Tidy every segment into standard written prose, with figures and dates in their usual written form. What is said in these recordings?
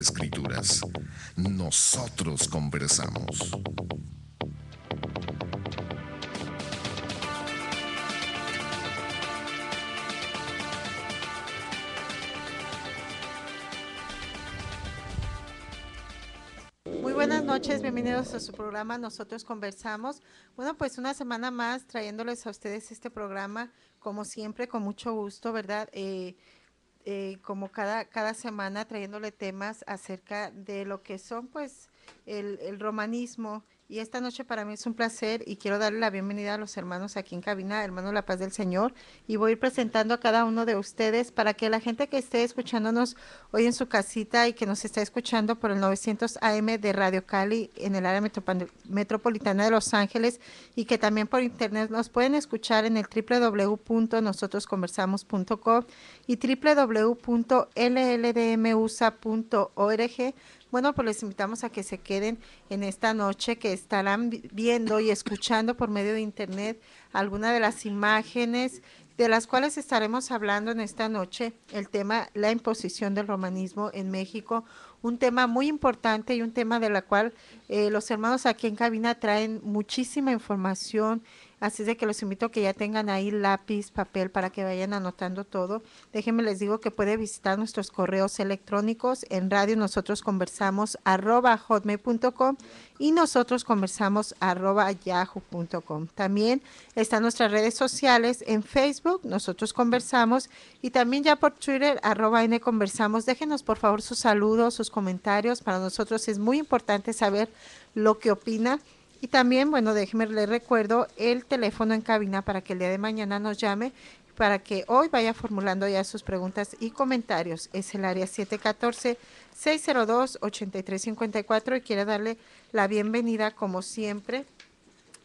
Escrituras. Nosotros conversamos. Muy buenas noches, bienvenidos a su programa Nosotros Conversamos. Bueno, pues una semana más trayéndoles a ustedes este programa, como siempre, con mucho gusto, ¿verdad? Como cada semana trayéndole temas acerca de lo que son pues el romanismo. Y esta noche para mí es un placer y quiero darle la bienvenida a los hermanos aquí en cabina, hermano La Paz del Señor, y voy a ir presentando a cada uno de ustedes para que la gente que esté escuchándonos hoy en su casita y que nos está escuchando por el 900 AM de Radio Cali en el área metropolitana de Los Ángeles y que también por internet nos pueden escuchar en el www.nosotrosconversamos.com y www.lldmusa.org. Bueno, pues les invitamos a que se queden en esta noche, que estarán viendo y escuchando por medio de internet algunas de las imágenes de las cuales estaremos hablando en esta noche, el tema la imposición del romanismo en México, un tema muy importante y un tema de la cual los hermanos aquí en cabina traen muchísima información. Así es de que los invito a que ya tengan ahí lápiz, papel para que vayan anotando todo. Déjenme les digo que puede visitar nuestros correos electrónicos en radio nosotros conversamos @hotmail.com y nosotros conversamos @yahoo.com. También están nuestras redes sociales en Facebook, nosotros conversamos, y también ya por Twitter @nconversamos. Déjenos por favor sus saludos, sus comentarios. Para nosotros es muy importante saber lo que opina. Y también, bueno, déjeme le recuerdo el teléfono en cabina para que el día de mañana nos llame, para que hoy vaya formulando ya sus preguntas y comentarios. Es el área 714-602-8354 y quiero darle la bienvenida, como siempre,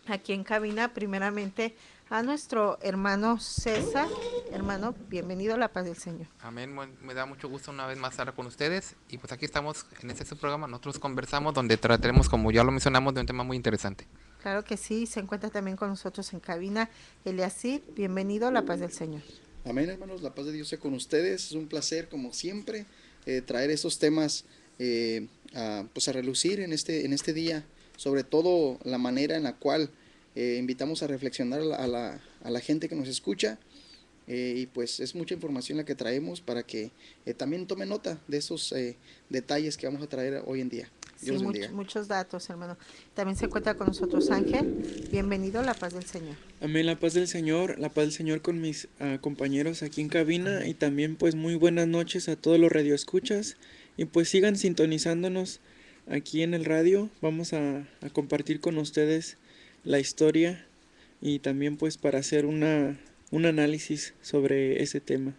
aquí en cabina, primeramente a nuestro hermano César. Hermano, bienvenido a la paz del Señor. Amén, me da mucho gusto una vez más estar con ustedes y pues aquí estamos en este su programa, nosotros conversamos donde trataremos, como ya lo mencionamos, de un tema muy interesante. Claro que sí, se encuentra también con nosotros en cabina Eliasir, bienvenido a la paz del Señor. Amén, hermanos, la paz de Dios sea con ustedes. Es un placer, como siempre, traer estos temas pues a relucir en este día, sobre todo la manera en la cual invitamos a reflexionar a la gente que nos escucha. Y pues es mucha información la que traemos para que también tome nota de esos detalles que vamos a traer hoy en día. Dios Sí, los bendiga. muchos datos, hermano. También se encuentra con nosotros Ángel. Bienvenido a la paz del Señor. Amén, la paz del Señor con mis compañeros aquí en cabina. Amén. Y también pues muy buenas noches a todos los radioescuchas y pues sigan sintonizándonos aquí en el radio. Vamos a compartir con ustedes la historia y también pues para hacer un análisis sobre ese tema.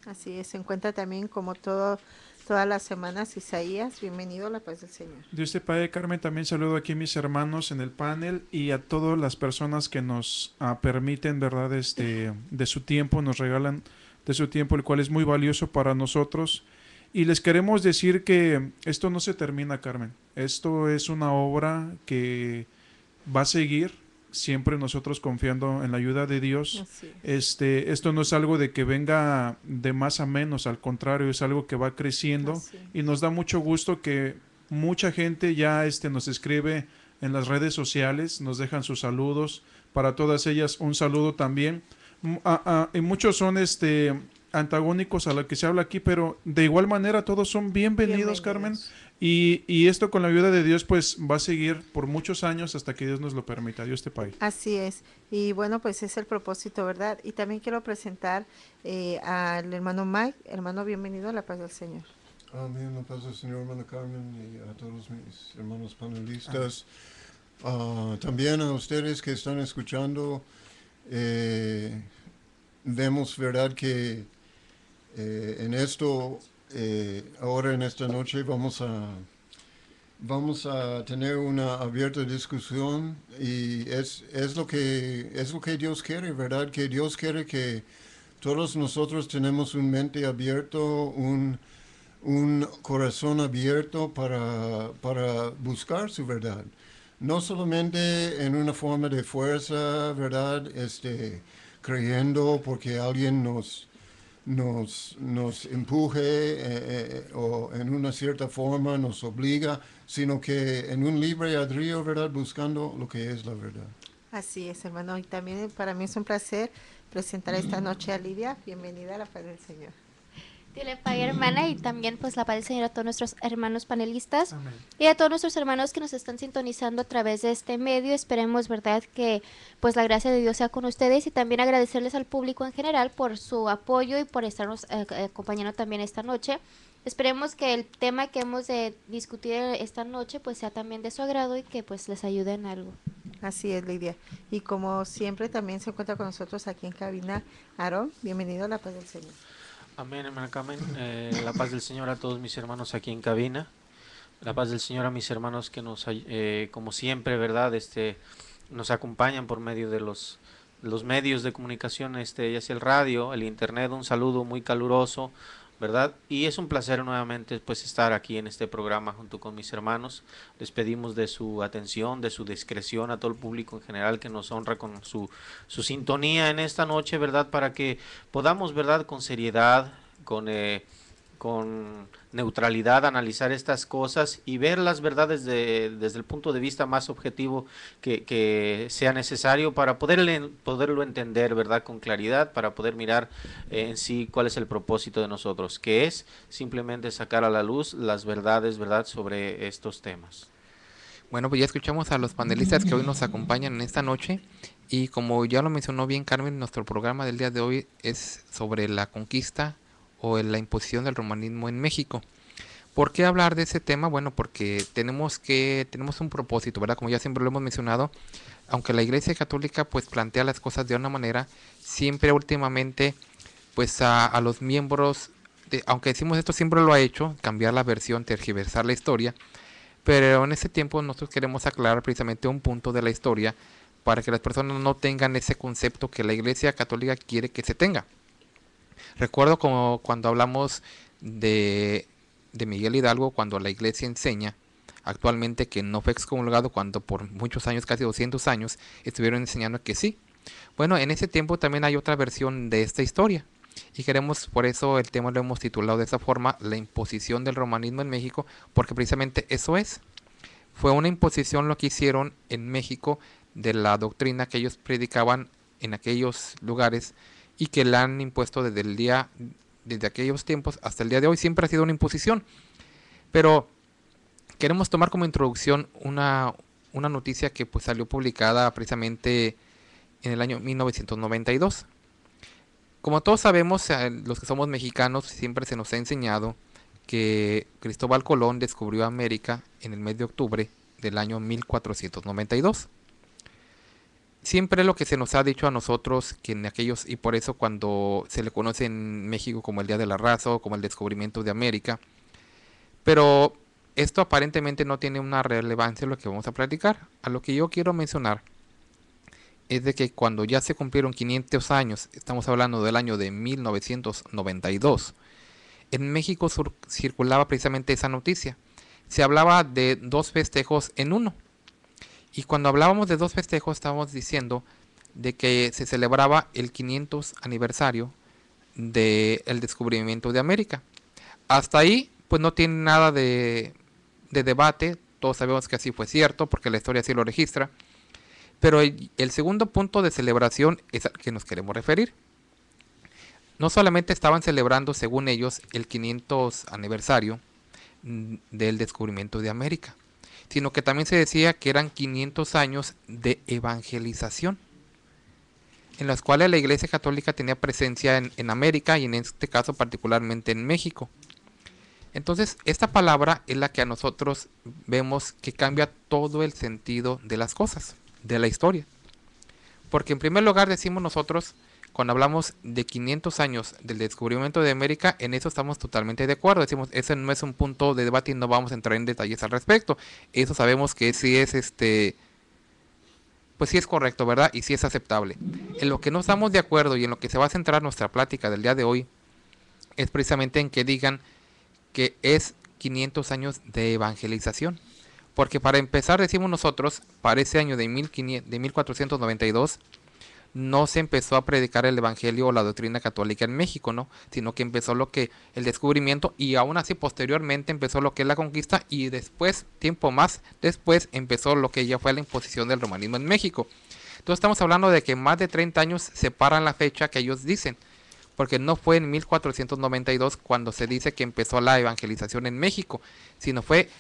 Así es, se encuentra también como todas las semanas Isaías. Bienvenido a la paz del Señor. Dios te Padre Carmen, también saludo aquí a mis hermanos en el panel y a todas las personas que nos permiten, ¿verdad? De su tiempo, nos regalan de su tiempo, el cual es muy valioso para nosotros. Y les queremos decir que esto no se termina, Carmen. Esto es una obra que va a seguir, siempre nosotros confiando en la ayuda de Dios. Esto no es algo de que venga de más a menos, al contrario, es algo que va creciendo. Y nos da mucho gusto que mucha gente ya nos escribe en las redes sociales, nos dejan sus saludos. Para todas ellas un saludo también. Y muchos son antagónicos a lo que se habla aquí, pero de igual manera todos son bienvenidos. Carmen. Y esto con la ayuda de Dios pues va a seguir por muchos años hasta que Dios nos lo permita. Dios te pague. Así es. Y bueno, pues es el propósito, ¿verdad? Y también quiero presentar al hermano Mike. Hermano, bienvenido a la paz del Señor. Amén, la paz del Señor, hermana Carmen, y a todos mis hermanos panelistas. También a ustedes que están escuchando, vemos, ¿verdad?, que en esto, ahora en esta noche vamos a tener una abierta discusión y es lo que Dios quiere, ¿verdad? Que Dios quiere que todos nosotros tenemos un mente abierto, un corazón abierto para buscar su verdad. No solamente en una forma de fuerza, ¿verdad? Creyendo porque alguien nos empuje o en una cierta forma nos obliga, sino que en un libre albedrío, ¿verdad? Buscando lo que es la verdad. Así es, hermano. Y también para mí es un placer presentar esta noche a Lidia. Bienvenida a la paz del Señor. Dios le pague, hermana, y también pues la paz del Señor a todos nuestros hermanos panelistas. Amén. Y a todos nuestros hermanos que nos están sintonizando a través de este medio. Esperemos, verdad, que pues la gracia de Dios sea con ustedes, y también agradecerles al público en general por su apoyo y por estarnos acompañando también esta noche. Esperemos que el tema que hemos de discutir esta noche pues sea también de su agrado y que pues les ayude en algo. Así es, Lidia. Y como siempre también se encuentra con nosotros aquí en cabina Aarón. Bienvenido a la paz del Señor. Amén, hermana Carmen. La paz del Señor a todos mis hermanos aquí en cabina. La paz del Señor a mis hermanos que nos, como siempre, ¿verdad? Nos acompañan por medio de los medios de comunicación, ya sea el radio, el internet. Un saludo muy caluroso, ¿verdad? Y es un placer nuevamente pues estar aquí en este programa junto con mis hermanos. Les pedimos de su atención, de su discreción a todo el público en general que nos honra con su sintonía en esta noche, ¿verdad? Para que podamos, ¿verdad? Con seriedad, con neutralidad analizar estas cosas y ver las verdades desde el punto de vista más objetivo que sea necesario para poderlo entender, ¿verdad? Con claridad, para poder mirar en sí cuál es el propósito de nosotros, que es simplemente sacar a la luz las verdades, ¿verdad? Sobre estos temas. Bueno, pues ya escuchamos a los panelistas que hoy nos acompañan en esta noche, y como ya lo mencionó bien Carmen, nuestro programa del día de hoy es sobre la conquista o la imposición del romanismo en México. ¿Por qué hablar de ese tema? Bueno, porque tenemos un propósito, ¿verdad? Como ya siempre lo hemos mencionado, aunque la Iglesia Católica pues plantea las cosas de una manera, siempre últimamente pues a los miembros, aunque decimos esto siempre lo ha hecho, cambiar la versión, tergiversar la historia, pero en ese tiempo nosotros queremos aclarar precisamente un punto de la historia para que las personas no tengan ese concepto que la Iglesia Católica quiere que se tenga. Recuerdo como cuando hablamos de Miguel Hidalgo, cuando la Iglesia enseña actualmente que no fue excomulgado, cuando por muchos años, casi 200 años, estuvieron enseñando que sí. Bueno, en ese tiempo también hay otra versión de esta historia, y queremos, por eso el tema lo hemos titulado de esa forma, la imposición del romanismo en México, porque precisamente eso es. Fue una imposición lo que hicieron en México de la doctrina que ellos predicaban en aquellos lugares, y que la han impuesto desde aquellos tiempos hasta el día de hoy. Siempre ha sido una imposición. Pero queremos tomar como introducción una noticia que pues salió publicada precisamente en el año 1992. Como todos sabemos, los que somos mexicanos, siempre se nos ha enseñado que Cristóbal Colón descubrió América en el mes de octubre del año 1492. Siempre lo que se nos ha dicho a nosotros, que en aquellos, y por eso cuando se le conoce en México como el Día de la Raza o como el descubrimiento de América, pero esto aparentemente no tiene una relevancia en lo que vamos a platicar. A lo que yo quiero mencionar es de que cuando ya se cumplieron 500 años, estamos hablando del año de 1992, en México circulaba precisamente esa noticia. Se hablaba de dos festejos en uno. Y cuando hablábamos de dos festejos, estábamos diciendo de que se celebraba el 500 aniversario del descubrimiento de América. Hasta ahí, pues no tiene nada de debate. Todos sabemos que así fue cierto, porque la historia así lo registra. Pero el segundo punto de celebración es al que nos queremos referir. No solamente estaban celebrando, según ellos, el 500 aniversario del descubrimiento de América, sino que también se decía que eran 500 años de evangelización, en los cuales la Iglesia Católica tenía presencia en América, y en este caso particularmente en México. Entonces, esta palabra es la que a nosotros vemos que cambia todo el sentido de las cosas, de la historia. Porque en primer lugar decimos nosotros, cuando hablamos de 500 años del descubrimiento de América, en eso estamos totalmente de acuerdo. Decimos, ese no es un punto de debate y no vamos a entrar en detalles al respecto. Eso sabemos que sí es pues sí es correcto, ¿verdad? Y sí es aceptable. En lo que no estamos de acuerdo y en lo que se va a centrar nuestra plática del día de hoy es precisamente en que digan que es 500 años de evangelización. Porque para empezar decimos nosotros, para ese año de 1492, no se empezó a predicar el evangelio o la doctrina católica en México, ¿no? Sino que empezó lo que el descubrimiento, y aún así posteriormente empezó lo que es la conquista, y después, tiempo más después, empezó lo que ya fue la imposición del romanismo en México. Entonces estamos hablando de que más de 30 años separan la fecha que ellos dicen, porque no fue en 1492 cuando se dice que empezó la evangelización en México, sino fue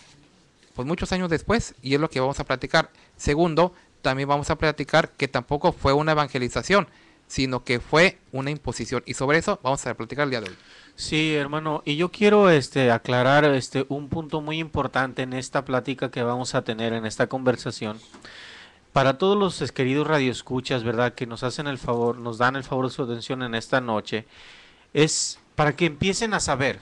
pues muchos años después, y es lo que vamos a platicar. Segundo, también vamos a platicar que tampoco fue una evangelización, sino que fue una imposición, y sobre eso vamos a platicar el día de hoy. Sí, hermano, y yo quiero aclarar un punto muy importante en esta plática que vamos a tener en esta conversación. Para todos los queridos radioescuchas, ¿verdad?, que nos hacen el favor, nos dan el favor de su atención en esta noche, es para que empiecen a saber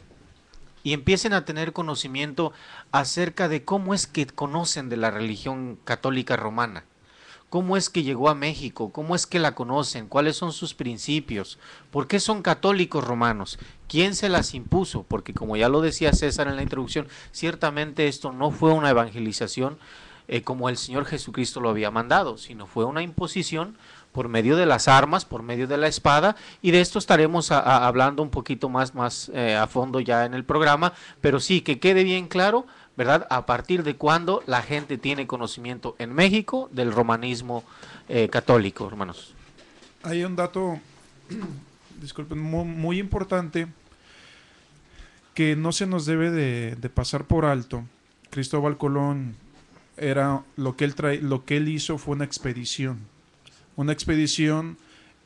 y empiecen a tener conocimiento acerca de cómo es que conocen de la religión católica romana. ¿Cómo es que llegó a México? ¿Cómo es que la conocen? ¿Cuáles son sus principios? ¿Por qué son católicos romanos? ¿Quién se las impuso? Porque como ya lo decía César en la introducción, ciertamente esto no fue una evangelización como el Señor Jesucristo lo había mandado, sino fue una imposición por medio de las armas, por medio de la espada, y de esto estaremos hablando un poquito más a fondo ya en el programa, pero sí, que quede bien claro, ¿verdad?, a partir de cuándo la gente tiene conocimiento en México del romanismo católico, hermanos. Hay un dato, disculpen, muy importante que no se nos debe de pasar por alto. Cristóbal Colón era lo que él hizo fue una expedición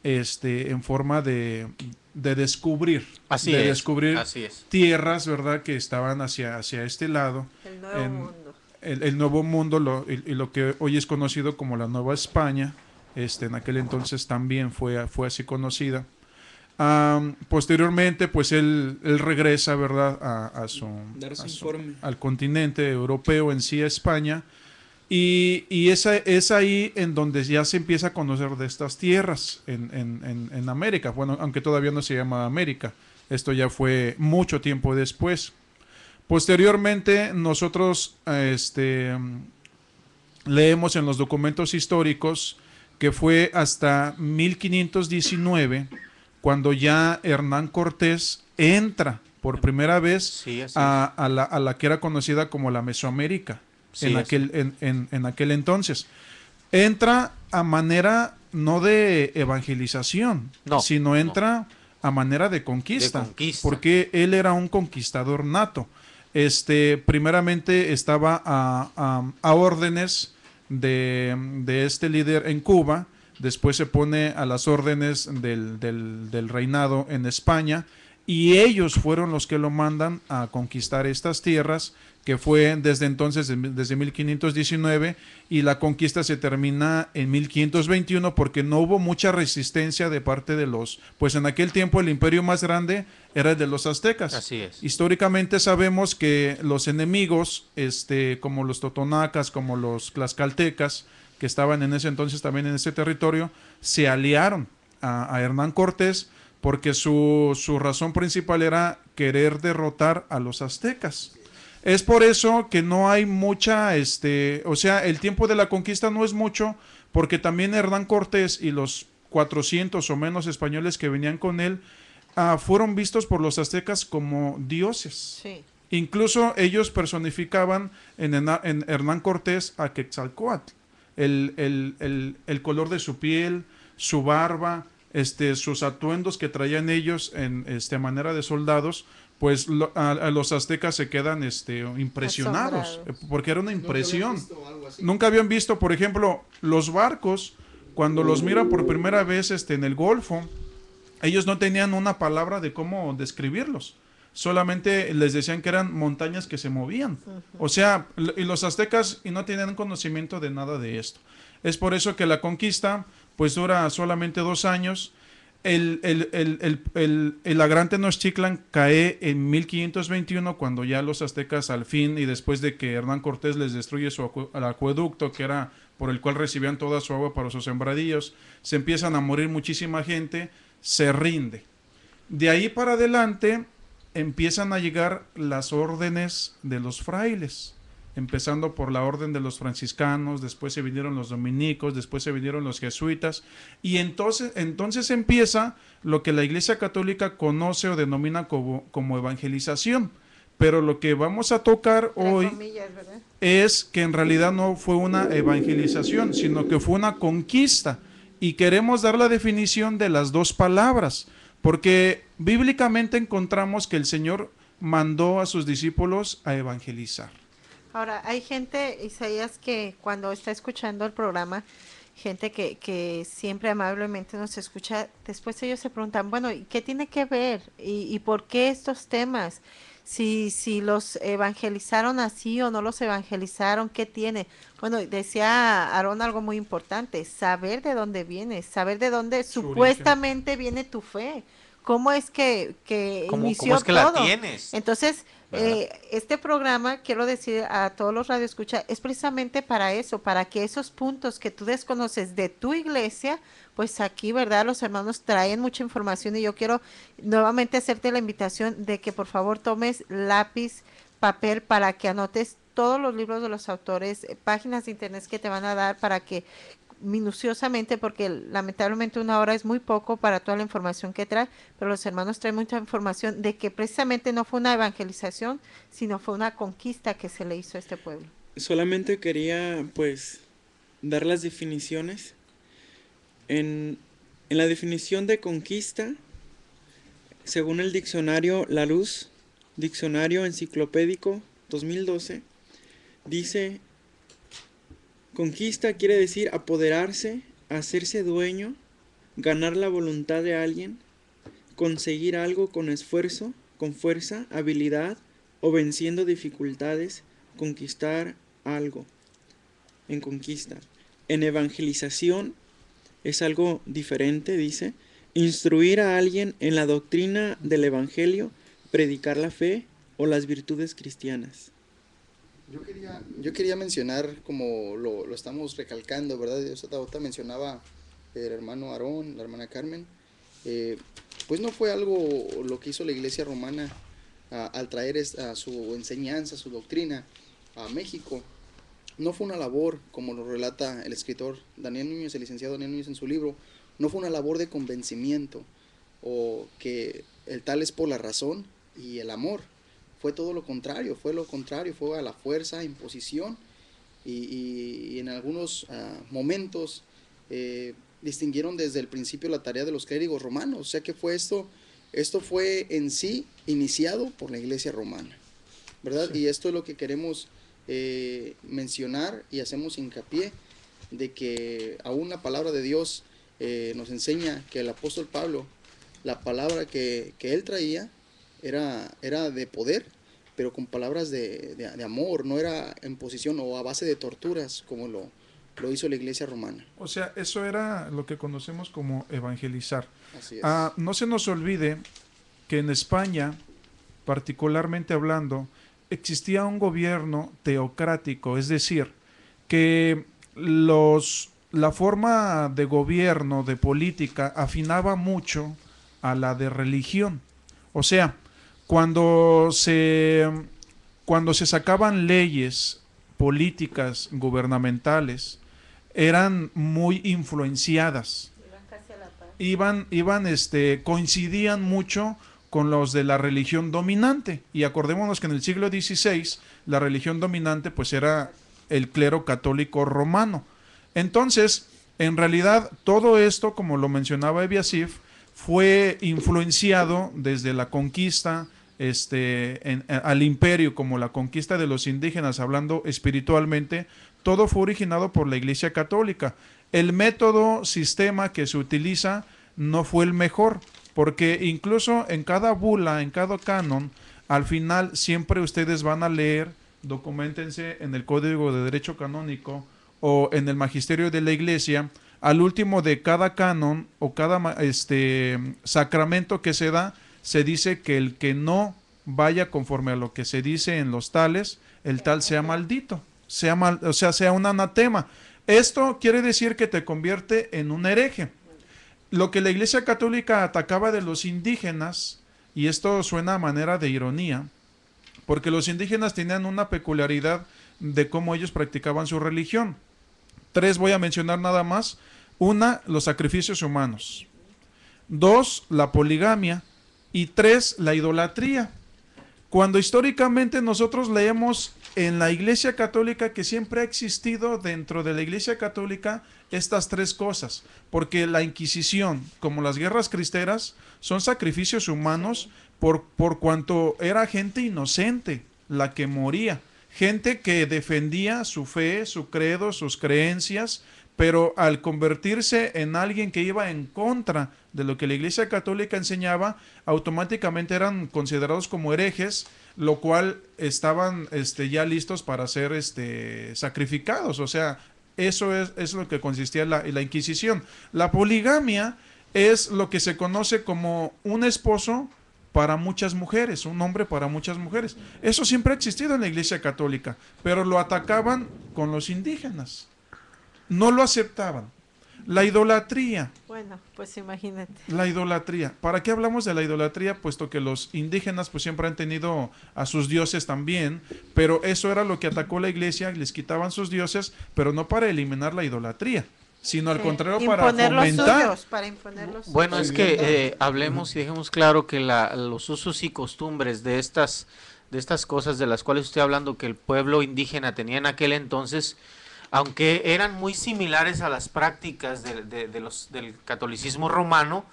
en forma de descubrir, Así es. tierras, ¿verdad?, que estaban hacia este lado, El Nuevo Mundo. El Nuevo Mundo, lo que hoy es conocido como la Nueva España. En aquel entonces también fue así conocida. Posteriormente, pues él regresa, ¿verdad?, al continente europeo, en sí, a España, y es ahí en donde ya se empieza a conocer de estas tierras en América. Bueno, aunque todavía no se llama América, esto ya fue mucho tiempo después. Posteriormente, nosotros leemos en los documentos históricos que fue hasta 1519 cuando ya Hernán Cortés entra por primera vez a la que era conocida como la Mesoamérica. Sí, en aquel entonces. Entra a manera no de evangelización, sino entra a manera de conquista, porque él era un conquistador nato. Primeramente estaba a órdenes de este líder en Cuba, después se pone a las órdenes del reinado en España, y ellos fueron los que lo mandan a conquistar estas tierras, que fue desde entonces, desde 1519, y la conquista se termina en 1521 porque no hubo mucha resistencia de parte de pues en aquel tiempo el imperio más grande era el de los aztecas. Así es. Históricamente sabemos que los enemigos, como los totonacas, como los tlaxcaltecas, que estaban en ese entonces también en ese territorio, se aliaron a Hernán Cortés, porque su razón principal era querer derrotar a los aztecas. Es por eso que no hay mucha, el tiempo de la conquista no es mucho, porque también Hernán Cortés y los 400 o menos españoles que venían con él fueron vistos por los aztecas como dioses. Sí. Incluso ellos personificaban en Hernán Cortés a Quetzalcóatl, el color de su piel, su barba, sus atuendos que traían ellos a manera de soldados, pues a los aztecas se quedan impresionados, porque era una impresión. Nunca habían visto, por ejemplo, los barcos, cuando los miran por primera vez en el Golfo, ellos no tenían una palabra de cómo describirlos. Solamente les decían que eran montañas que se movían. O sea, y los aztecas no tenían conocimiento de nada de esto. Es por eso que la conquista pues dura solamente 2 años. El gran Tenochtitlan cae en 1521, cuando ya los aztecas al fin, y después de que Hernán Cortés les destruye el acueducto, que era por el cual recibían toda su agua para sus sembradíos, se empiezan a morir muchísima gente, se rinde. De ahí para adelante empiezan a llegar las órdenes de los frailes. empezando por la orden de los franciscanos, después se vinieron los dominicos, después se vinieron los jesuitas, y entonces empieza lo que la Iglesia Católica conoce o denomina como evangelización. Pero lo que vamos a tocar hoy es que en realidad no fue una evangelización, sino que fue una conquista. Y queremos dar la definición de las dos palabras, porque bíblicamente encontramos que el Señor mandó a sus discípulos a evangelizar. Ahora, hay gente, Isaías, que cuando está escuchando el programa, gente que siempre amablemente nos escucha, después ellos se preguntan, bueno, ¿y qué tiene que ver? ¿Y por qué estos temas? Si los evangelizaron así o no los evangelizaron, ¿qué tiene? Bueno, decía Aarón algo muy importante, saber de dónde vienes, saber de dónde supuestamente viene tu fe. ¿Cómo es que inició ¿Cómo es que todo? la tienes? Entonces, este programa, quiero decir a todos los radioescuchas, es precisamente para eso, para que esos puntos que tú desconoces de tu iglesia, pues aquí, ¿verdad? Los hermanos traen mucha información y yo quiero nuevamente hacerte la invitación de que por favor tomes lápiz, papel para que anotes todos los libros de los autores, páginas de internet que te van a dar para que minuciosamente, porque lamentablemente 1 hora es muy poco para toda la información que trae, pero los hermanos traen mucha información de que precisamente no fue una evangelización, sino fue una conquista que se le hizo a este pueblo. Solamente quería pues dar las definiciones. En la definición de conquista, según el diccionario La Luz, diccionario enciclopédico 2012, dice: conquista quiere decir apoderarse, hacerse dueño, ganar la voluntad de alguien, conseguir algo con esfuerzo, con fuerza, habilidad o venciendo dificultades, conquistar algo. En conquista. En evangelización es algo diferente, dice: instruir a alguien en la doctrina del evangelio, predicar la fe o las virtudes cristianas. Yo quería mencionar, como lo estamos recalcando, ¿verdad? Ahorita mencionaba el hermano Aarón, la hermana Carmen, pues no fue algo lo que hizo la Iglesia Romana al traer su enseñanza, su doctrina a México. No fue una labor, como lo relata el escritor Daniel Núñez, el licenciado Daniel Núñez en su libro, no fue una labor de convencimiento, o que el tal es por la razón y el amor. Fue todo lo contrario, fue a la fuerza, imposición, y en algunos momentos distinguieron desde el principio la tarea de los clérigos romanos. O sea que fue esto fue en sí iniciado por la Iglesia Romana, ¿verdad? Sí. Y esto es lo que queremos mencionar, y hacemos hincapié de que aún la palabra de Dios nos enseña que el apóstol Pablo, la palabra que él traía era de poder, pero con palabras de amor, no era en posición o a base de torturas como lo hizo la Iglesia Romana. O sea, eso era lo que conocemos como evangelizar. Así es. No se nos olvide que en España, particularmente hablando, existía un gobierno teocrático, es decir, que la forma de gobierno, de política, afinaba mucho a la de religión. O sea, cuando se sacaban leyes políticas gubernamentales, eran muy influenciadas. Coincidían mucho con los de la religión dominante. Y acordémonos que en el siglo XVI la religión dominante pues era el clero católico romano. Entonces, en realidad, todo esto, como lo mencionaba Ebiasif, fue influenciado desde la conquista al imperio, como la conquista de los indígenas, hablando espiritualmente. Todo fue originado por la Iglesia Católica. El método, sistema que se utiliza no fue el mejor, porque incluso en cada bula, en cada canon, al final siempre ustedes van a leer, documentense en el Código de Derecho Canónico o en el Magisterio de la Iglesia, al último de cada canon o cada sacramento que se da, se dice que el que no vaya conforme a lo que se dice en los tales, el tal sea maldito, sea un anatema. Esto quiere decir que te convierte en un hereje. Lo que la Iglesia Católica atacaba de los indígenas, y esto suena a manera de ironía, porque los indígenas tenían una peculiaridad de cómo ellos practicaban su religión. 3 voy a mencionar nada más. 1, los sacrificios humanos. 2, la poligamia. Y 3, la idolatría. Cuando históricamente nosotros leemos en la Iglesia Católica que siempre ha existido dentro de la Iglesia Católica estas 3 cosas, porque la Inquisición, como las guerras cristeras, son sacrificios humanos por cuanto era gente inocente la que moría, gente que defendía su fe, su credo, sus creencias, pero al convertirse en alguien que iba en contra de lo que la Iglesia Católica enseñaba, automáticamente eran considerados como herejes, lo cual estaban ya listos para ser sacrificados. O sea, eso es lo que consistía la Inquisición. La poligamia es lo que se conoce como un esposo para muchas mujeres, un hombre para muchas mujeres. Eso siempre ha existido en la Iglesia Católica, pero lo atacaban con los indígenas. No lo aceptaban. La idolatría. Bueno, pues imagínate. La idolatría. ¿Para qué hablamos de la idolatría? Puesto que los indígenas pues siempre han tenido a sus dioses también, pero eso era lo que atacó la iglesia, les quitaban sus dioses, pero no para eliminar la idolatría, sino al contrario para fomentar. Para imponer los Bueno, suyos. es que hablemos y dejemos claro que los usos y costumbres de estas cosas de las cuales estoy hablando que el pueblo indígena tenía en aquel entonces, aunque eran muy similares a las prácticas del catolicismo romano,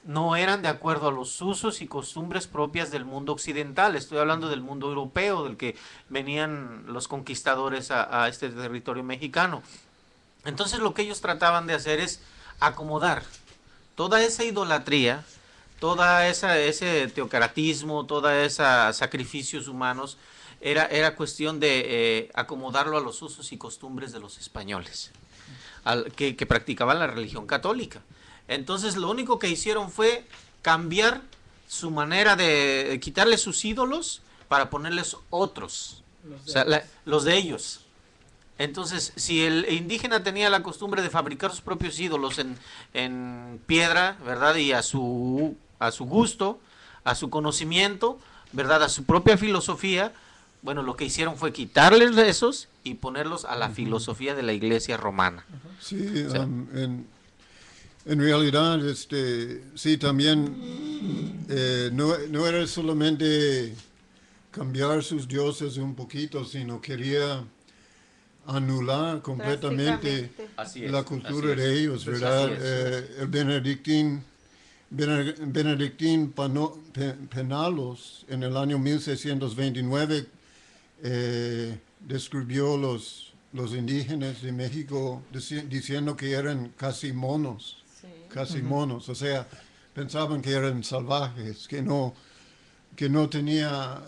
no eran de acuerdo a los usos y costumbres propias del mundo occidental. Estoy hablando del mundo europeo, del que venían los conquistadores a este territorio mexicano. Entonces lo que ellos trataban de hacer es acomodar toda esa idolatría, toda ese teocratismo, toda esos sacrificios humanos. Era cuestión de acomodarlo a los usos y costumbres de los españoles, que practicaban la religión católica. Entonces lo único que hicieron fue cambiar su manera de quitarle sus ídolos para ponerles otros, los de ellos. Entonces, si el indígena tenía la costumbre de fabricar sus propios ídolos en piedra, ¿verdad? Y a su gusto, a su conocimiento, ¿verdad? A su propia filosofía. Bueno, lo que hicieron fue quitarles esos y ponerlos a la filosofía de la iglesia romana. Sí, o sea, en realidad, sí, también no era solamente cambiar sus dioses un poquito, sino quería anular completamente la cultura de ellos, ¿verdad? El Benedictín Penalos, en el año 1629, describió los indígenas de México diciendo que eran casi monos, monos, o sea, pensaban que eran salvajes, que no tenía,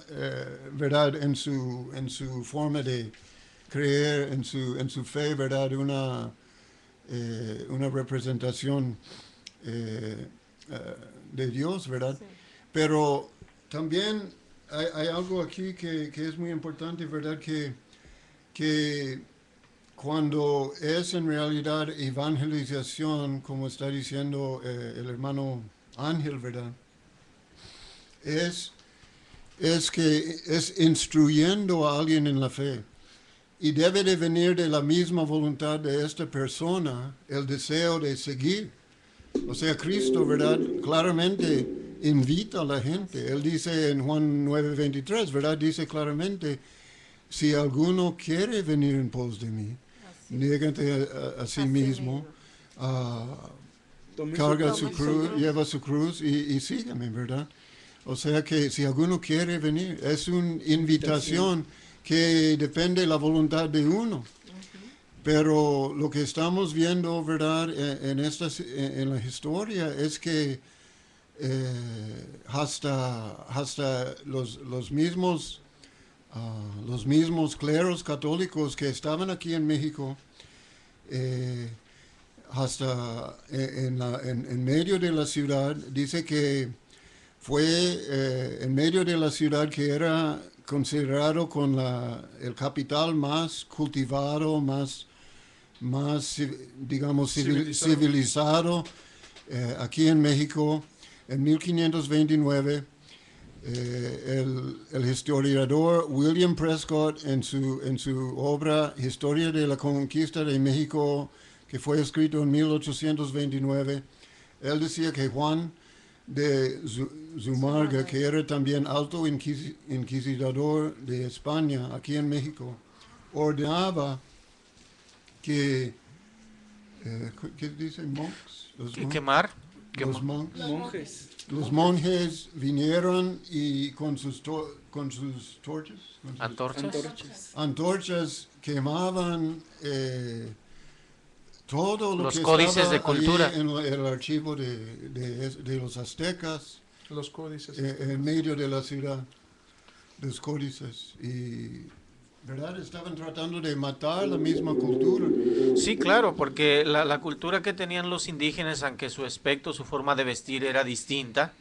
verdad, en su forma de creer, en su fe, verdad, una representación de Dios, verdad, pero también hay algo aquí que es muy importante, ¿verdad? Que cuando es en realidad evangelización, como está diciendo el hermano Ángel, ¿verdad? Es que es instruyendo a alguien en la fe. Y debe de venir de la misma voluntad de esta persona el deseo de seguir. O sea, Cristo, ¿verdad? Claramente invita a la gente. Él dice en Juan 9:23, ¿verdad? Dice claramente, si alguno quiere venir en pos de mí, niégate a sí mismo, carga su cruz, lleva su cruz y sígueme, ¿verdad? O sea que si alguno quiere venir, es una invitación que depende de la voluntad de uno. Pero lo que estamos viendo, ¿verdad? En la historia es que hasta los mismos cleros católicos que estaban aquí en México, hasta en medio de la ciudad, dice que fue en medio de la ciudad que era considerado con el capital más cultivado, más digamos, civilizado aquí en México. En 1529 El historiador William Prescott en su obra Historia de la Conquista de México, que fue escrito en 1829, él decía que Juan de Zumarraga, que era también alto inquisidor de España, aquí en México, ordenaba que, ¿qué dice? Quemar. Monjes. Los monjes vinieron y con sus antorchas quemaban todo lo los que códices estaba de cultura en el archivo de los aztecas, Los códices. en medio de la ciudad, los códices, y ¿verdad? Estaban tratando de matar la misma cultura. Sí, claro, porque la cultura que tenían los indígenas, aunque su aspecto, su forma de vestir era distinta,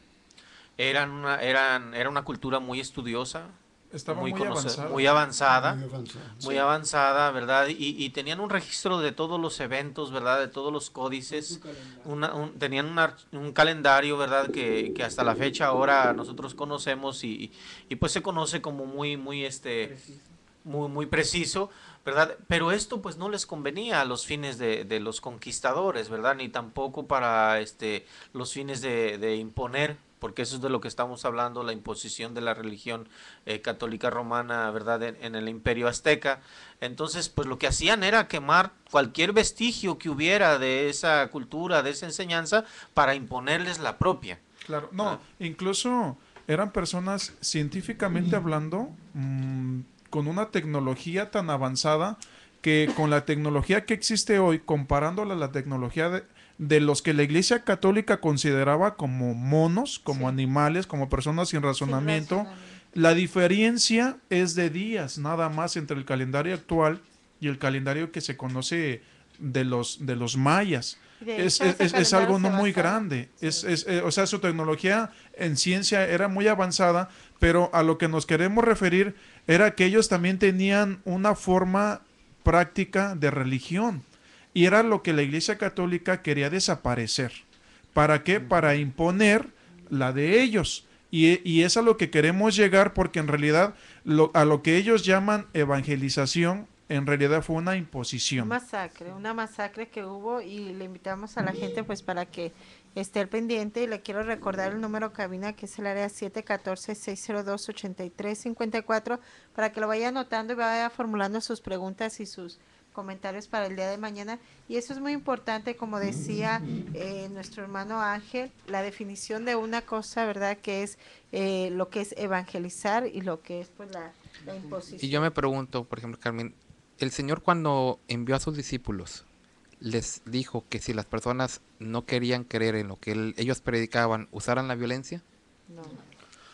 era una cultura muy estudiosa, Estaba muy avanzada, Muy muy avanzada, ¿verdad? Y tenían un registro de todos los eventos, ¿verdad? De todos los códices, tenían un calendario, ¿verdad? Que hasta la fecha ahora nosotros conocemos y pues se conoce como muy preciso, ¿verdad? Pero esto pues no les convenía a los fines de los conquistadores, ¿verdad? Ni tampoco para los fines de imponer, porque eso es de lo que estamos hablando, la imposición de la religión católica romana, ¿verdad? En el imperio azteca. Entonces pues lo que hacían era quemar cualquier vestigio que hubiera de esa cultura, de esa enseñanza, para imponerles la propia. Claro, no, incluso eran personas científicamente hablando, con una tecnología tan avanzada que con la tecnología que existe hoy, comparándola a la tecnología de los que la Iglesia Católica consideraba como monos, como animales, como personas sin razonamiento, la diferencia es de días nada más entre el calendario actual y el calendario que se conoce de los mayas. Es algo no muy grande. O sea, su tecnología en ciencia era muy avanzada, pero a lo que nos queremos referir era que ellos también tenían una forma práctica de religión, y era lo que la Iglesia Católica quería desaparecer. ¿Para qué? Para imponer la de ellos. Y es a lo que queremos llegar, porque en realidad a lo que ellos llaman evangelización, en realidad fue una imposición. Una masacre que hubo, y le invitamos a la gente pues para que esté al pendiente, y le quiero recordar el número cabina, que es el área 714-602-8354, para que lo vaya anotando y vaya formulando sus preguntas y sus comentarios para el día de mañana. Y eso es muy importante, como decía nuestro hermano Ángel, la definición de una cosa, ¿verdad? Que es lo que es evangelizar y lo que es pues la imposición. Y yo me pregunto, por ejemplo, Carmen, el Señor cuando envió a sus discípulos, les dijo que si las personas no querían creer en lo que ellos predicaban, ¿usaran la violencia?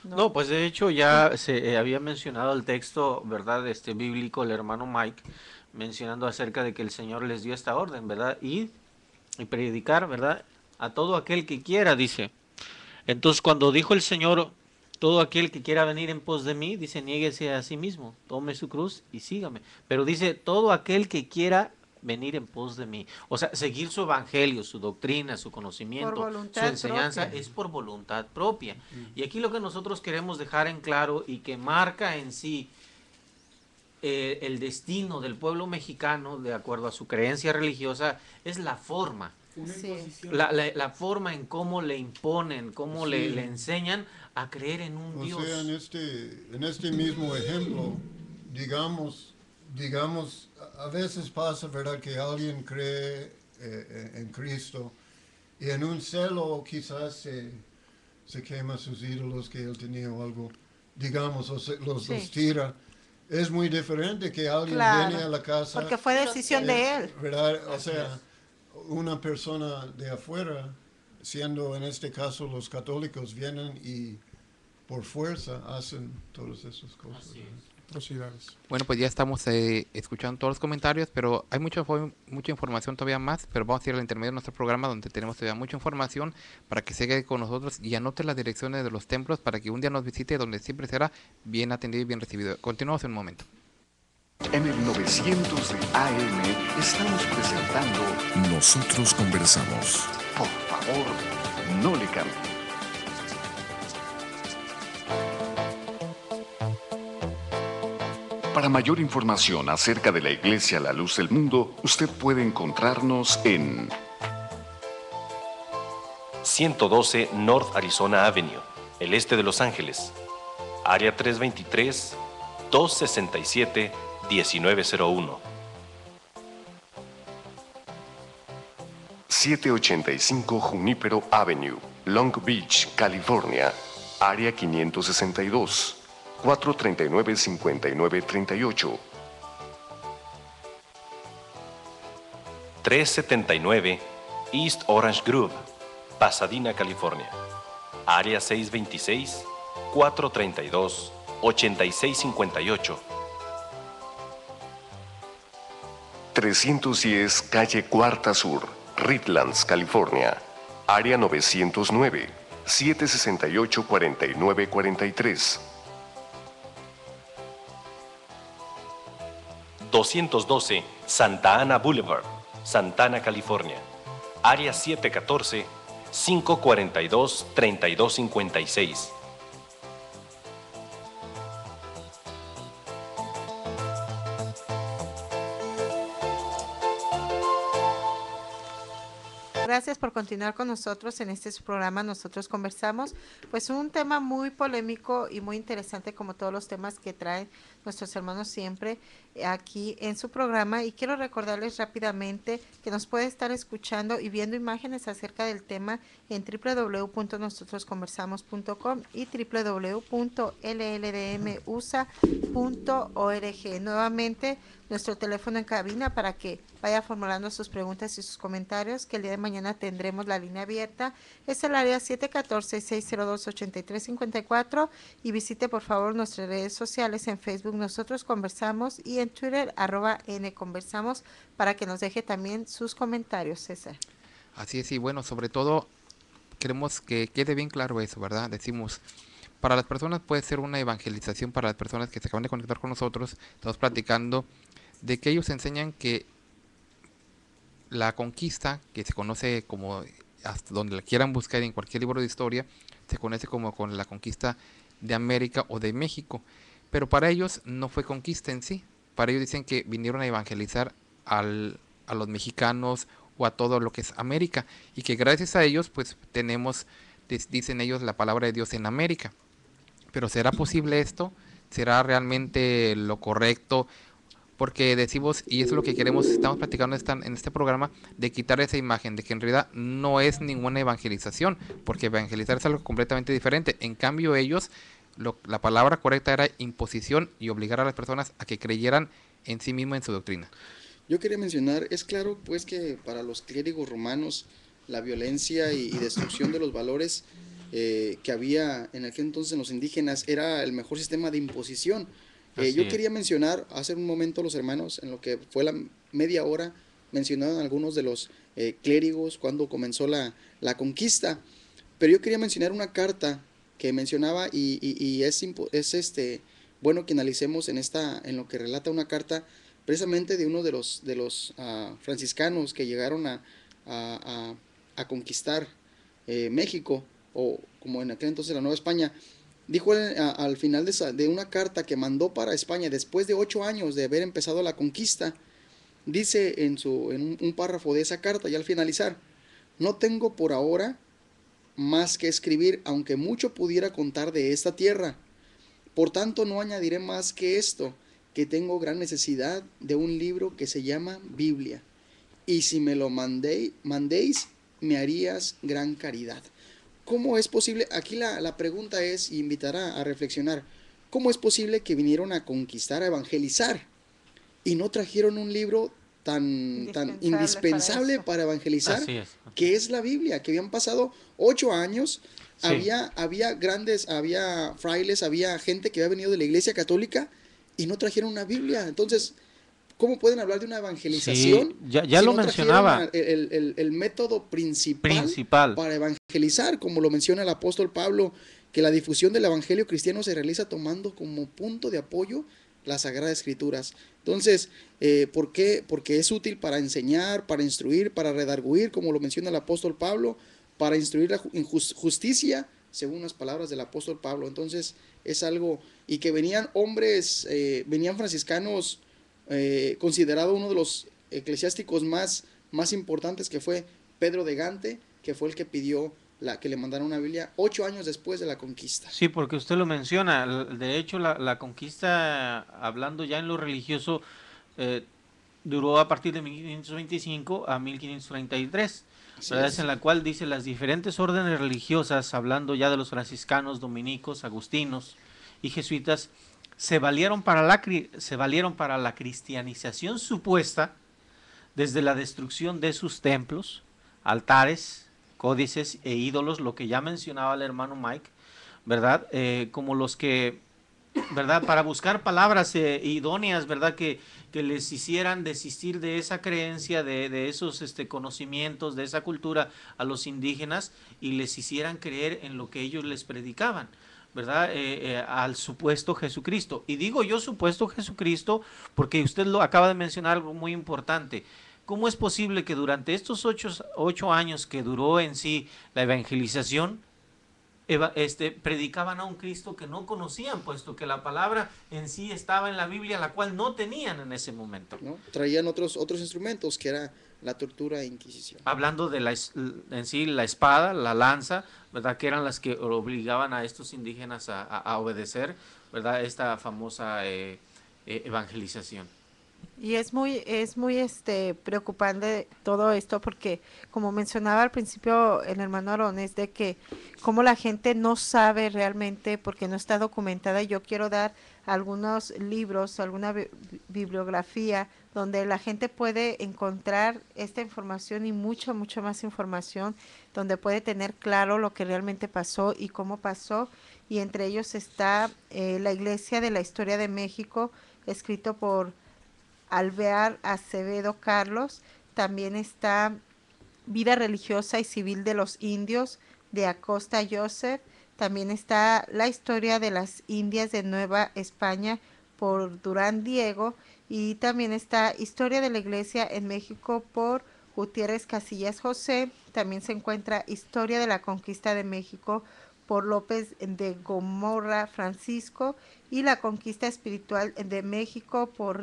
No, pues de hecho ya se había mencionado el texto, ¿verdad? Bíblico, el hermano Mike, mencionando acerca de que el Señor les dio esta orden, ¿verdad? Y predicar, ¿verdad? A todo aquel que quiera, dice. Entonces cuando dijo el Señor, todo aquel que quiera venir en pos de mí, dice, niéguese a sí mismo, tome su cruz y sígame. Pero dice, todo aquel que quiera venir en pos de mí. O sea, seguir su evangelio, su doctrina, su conocimiento, su enseñanza propia. Es por voluntad propia. Y aquí lo que nosotros queremos dejar en claro y que marca en sí el destino del pueblo mexicano, de acuerdo a su creencia religiosa, es la forma. La forma en cómo le imponen, cómo le enseñan a creer en un Dios. O sea, en este mismo ejemplo, digamos, a veces pasa, ¿verdad?, que alguien cree en Cristo y en un celo quizás se quema sus ídolos que él tenía o algo, digamos, los tira. Es muy diferente que alguien viene a la casa. Porque fue decisión de él. ¿Verdad? O sea, una persona de afuera, siendo en este caso los católicos, vienen y por fuerza hacen todas esas cosas. Bueno, pues ya estamos escuchando todos los comentarios, pero hay mucha información todavía más, pero vamos a ir al intermedio de nuestro programa donde tenemos todavía mucha información para que siga con nosotros y anote las direcciones de los templos para que un día nos visite, donde siempre será bien atendido y bien recibido. Continuamos en un momento. En el 900 de AM estamos presentando Nosotros Conversamos. Por favor, no le cambie. Para mayor información acerca de la Iglesia La Luz del Mundo, usted puede encontrarnos en 112 North Arizona Avenue, el este de Los Ángeles, área 323-267-1901. 785 Junípero Avenue, Long Beach, California, área 562, 439-5938. 379 East Orange Grove, Pasadena, California, área 626-432-8658. 310 Calle Cuarta Sur, Redlands, California, área 909, 768-4943. 212 Santa Ana Boulevard, Santana, California, área 714-542-3256. Gracias por continuar con nosotros en este su programa Nosotros Conversamos. Pues un tema muy polémico y muy interesante, como todos los temas que traen nuestros hermanos siempre aquí en su programa. Y quiero recordarles rápidamente que nos puede estar escuchando y viendo imágenes acerca del tema en www.nosotrosconversamos.com y www.lldmusa.org. Nuevamente, nuestro teléfono en cabina para que vaya formulando sus preguntas y sus comentarios, que el día de mañana tendremos la línea abierta. Es el área 714-602-8354 y visite por favor nuestras redes sociales en Facebook Nosotros Conversamos y en Twitter @nconversamos para que nos deje también sus comentarios, César. Así es, y bueno, sobre todo queremos que quede bien claro eso, ¿verdad? Decimos, para las personas puede ser una evangelización, para las personas que se acaban de conectar con nosotros, estamos platicando de que ellos enseñan que la conquista, que se conoce como, hasta donde la quieran buscar en cualquier libro de historia, se conoce como con la conquista de América o de México, pero para ellos no fue conquista en sí. Para ellos dicen que vinieron a evangelizar a los mexicanos o a todo lo que es América, y que gracias a ellos pues tenemos, dicen ellos, la palabra de Dios en América. Pero ¿será posible esto? ¿Será realmente lo correcto? Porque decimos, y eso es lo que queremos, estamos platicando en este programa, de quitar esa imagen de que en realidad no es ninguna evangelización, porque evangelizar es algo completamente diferente. En cambio ellos, la palabra correcta era imposición y obligar a las personas a que creyeran en sí mismos, en su doctrina. Yo quería mencionar, es claro pues que para los clérigos romanos la violencia y destrucción de los valores que había en aquel entonces en los indígenas era el mejor sistema de imposición. Yo quería mencionar hace un momento los hermanos, en lo que fue la media hora, mencionaron algunos de los clérigos cuando comenzó la conquista, pero yo quería mencionar una carta que mencionaba y es bueno que analicemos en lo que relata una carta precisamente de uno de los franciscanos que llegaron a conquistar México, o como en aquel entonces la Nueva España. Dijo al final de una carta que mandó para España después de 8 años de haber empezado la conquista, dice en un párrafo de esa carta, y al finalizar: no tengo por ahora más que escribir, aunque mucho pudiera contar de esta tierra. Por tanto, no añadiré más que esto, que tengo gran necesidad de un libro que se llama Biblia, y si me lo mandéis, me harías gran caridad. ¿Cómo es posible? Aquí la pregunta es, y invitará a reflexionar, ¿cómo es posible que vinieron a conquistar, a evangelizar, y no trajeron un libro tan indispensable para evangelizar, que es la Biblia? Que habían pasado 8 años, sí. había frailes, había gente que había venido de la Iglesia Católica, y no trajeron una Biblia. Entonces, ¿cómo pueden hablar de una evangelización? Sí, ya si lo mencionaba. El método principal para evangelizar, como lo menciona el apóstol Pablo, que la difusión del evangelio cristiano se realiza tomando como punto de apoyo las Sagradas Escrituras. Entonces, ¿por qué? Porque es útil para enseñar, para instruir, para redarguir, como lo menciona el apóstol Pablo, para instruir en justicia, según las palabras del apóstol Pablo. Entonces es algo, y que venían hombres, venían franciscanos, considerado uno de los eclesiásticos más importantes, que fue Pedro de Gante, que fue el que pidió que le mandara una Biblia 8 años después de la conquista. Sí, porque usted lo menciona. De hecho, la conquista, hablando ya en lo religioso, duró a partir de 1525 a 1533, ¿verdad? Es en la cual dice las diferentes órdenes religiosas, hablando ya de los franciscanos, dominicos, agustinos y jesuitas, se valieron para la cristianización supuesta desde la destrucción de sus templos, altares, códices e ídolos, lo que ya mencionaba el hermano Mike, ¿verdad? Como los que, ¿verdad? Para buscar palabras idóneas, ¿verdad? Que les hicieran desistir de esa creencia, de esos conocimientos, de esa cultura a los indígenas, y les hicieran creer en lo que ellos les predicaban, ¿verdad? Al supuesto Jesucristo. Y digo yo supuesto Jesucristo porque usted lo acaba de mencionar, algo muy importante. ¿Cómo es posible que durante estos 8 años que duró en sí la evangelización, predicaban a un Cristo que no conocían, puesto que la palabra en sí estaba en la Biblia, la cual no tenían en ese momento? ¿No? Traían otros instrumentos, que era la tortura e inquisición. Hablando de en sí la espada, la lanza, ¿verdad? Que eran las que obligaban a estos indígenas a obedecer, ¿verdad? Esta famosa evangelización. Y es muy preocupante todo esto, porque como mencionaba al principio el hermano Aarón, es de que como la gente no sabe realmente, porque no está documentada. Yo quiero dar algunos libros, alguna bibliografía donde la gente puede encontrar esta información y mucha más información, donde puede tener claro lo que realmente pasó y cómo pasó. Y entre ellos está la Iglesia de la Historia de México, escrito por Alvear Acevedo Carlos. También está Vida Religiosa y Civil de los Indios, de Acosta Joseph. También está La Historia de las Indias de Nueva España, por Durán Diego. Y también está Historia de la Iglesia en México, por Gutiérrez Casillas José. También se encuentra Historia de la Conquista de México, por López de Gomorra Francisco. Y La Conquista Espiritual de México, por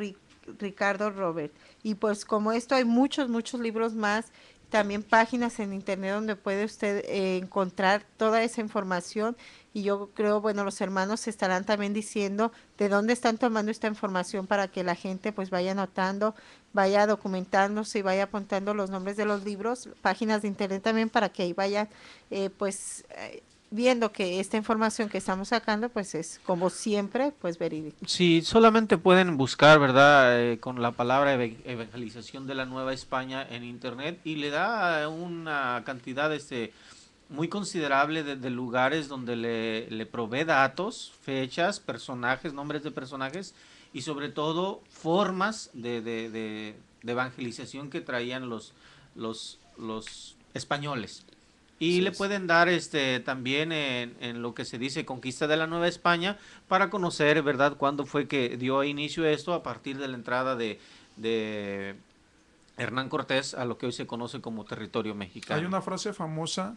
Ricardo Robert. Y pues como esto hay muchos libros más, también páginas en internet donde puede usted encontrar toda esa información. Y yo creo, bueno, los hermanos estarán también diciendo de dónde están tomando esta información, para que la gente pues vaya anotando, vaya documentándose y vaya apuntando los nombres de los libros, páginas de internet también, para que ahí vayan viendo que esta información que estamos sacando pues es, como siempre, pues verídica. Sí, solamente pueden buscar, ¿verdad? Con la palabra evangelización de la Nueva España en internet, y le da una cantidad muy considerable de lugares donde le provee datos, fechas, personajes, nombres de personajes, y sobre todo formas de evangelización que traían los españoles. Y le pueden dar también en lo que se dice Conquista de la Nueva España, para conocer, ¿verdad?, cuándo fue que dio inicio esto, a partir de la entrada de Hernán Cortés a lo que hoy se conoce como territorio mexicano. Hay una frase famosa,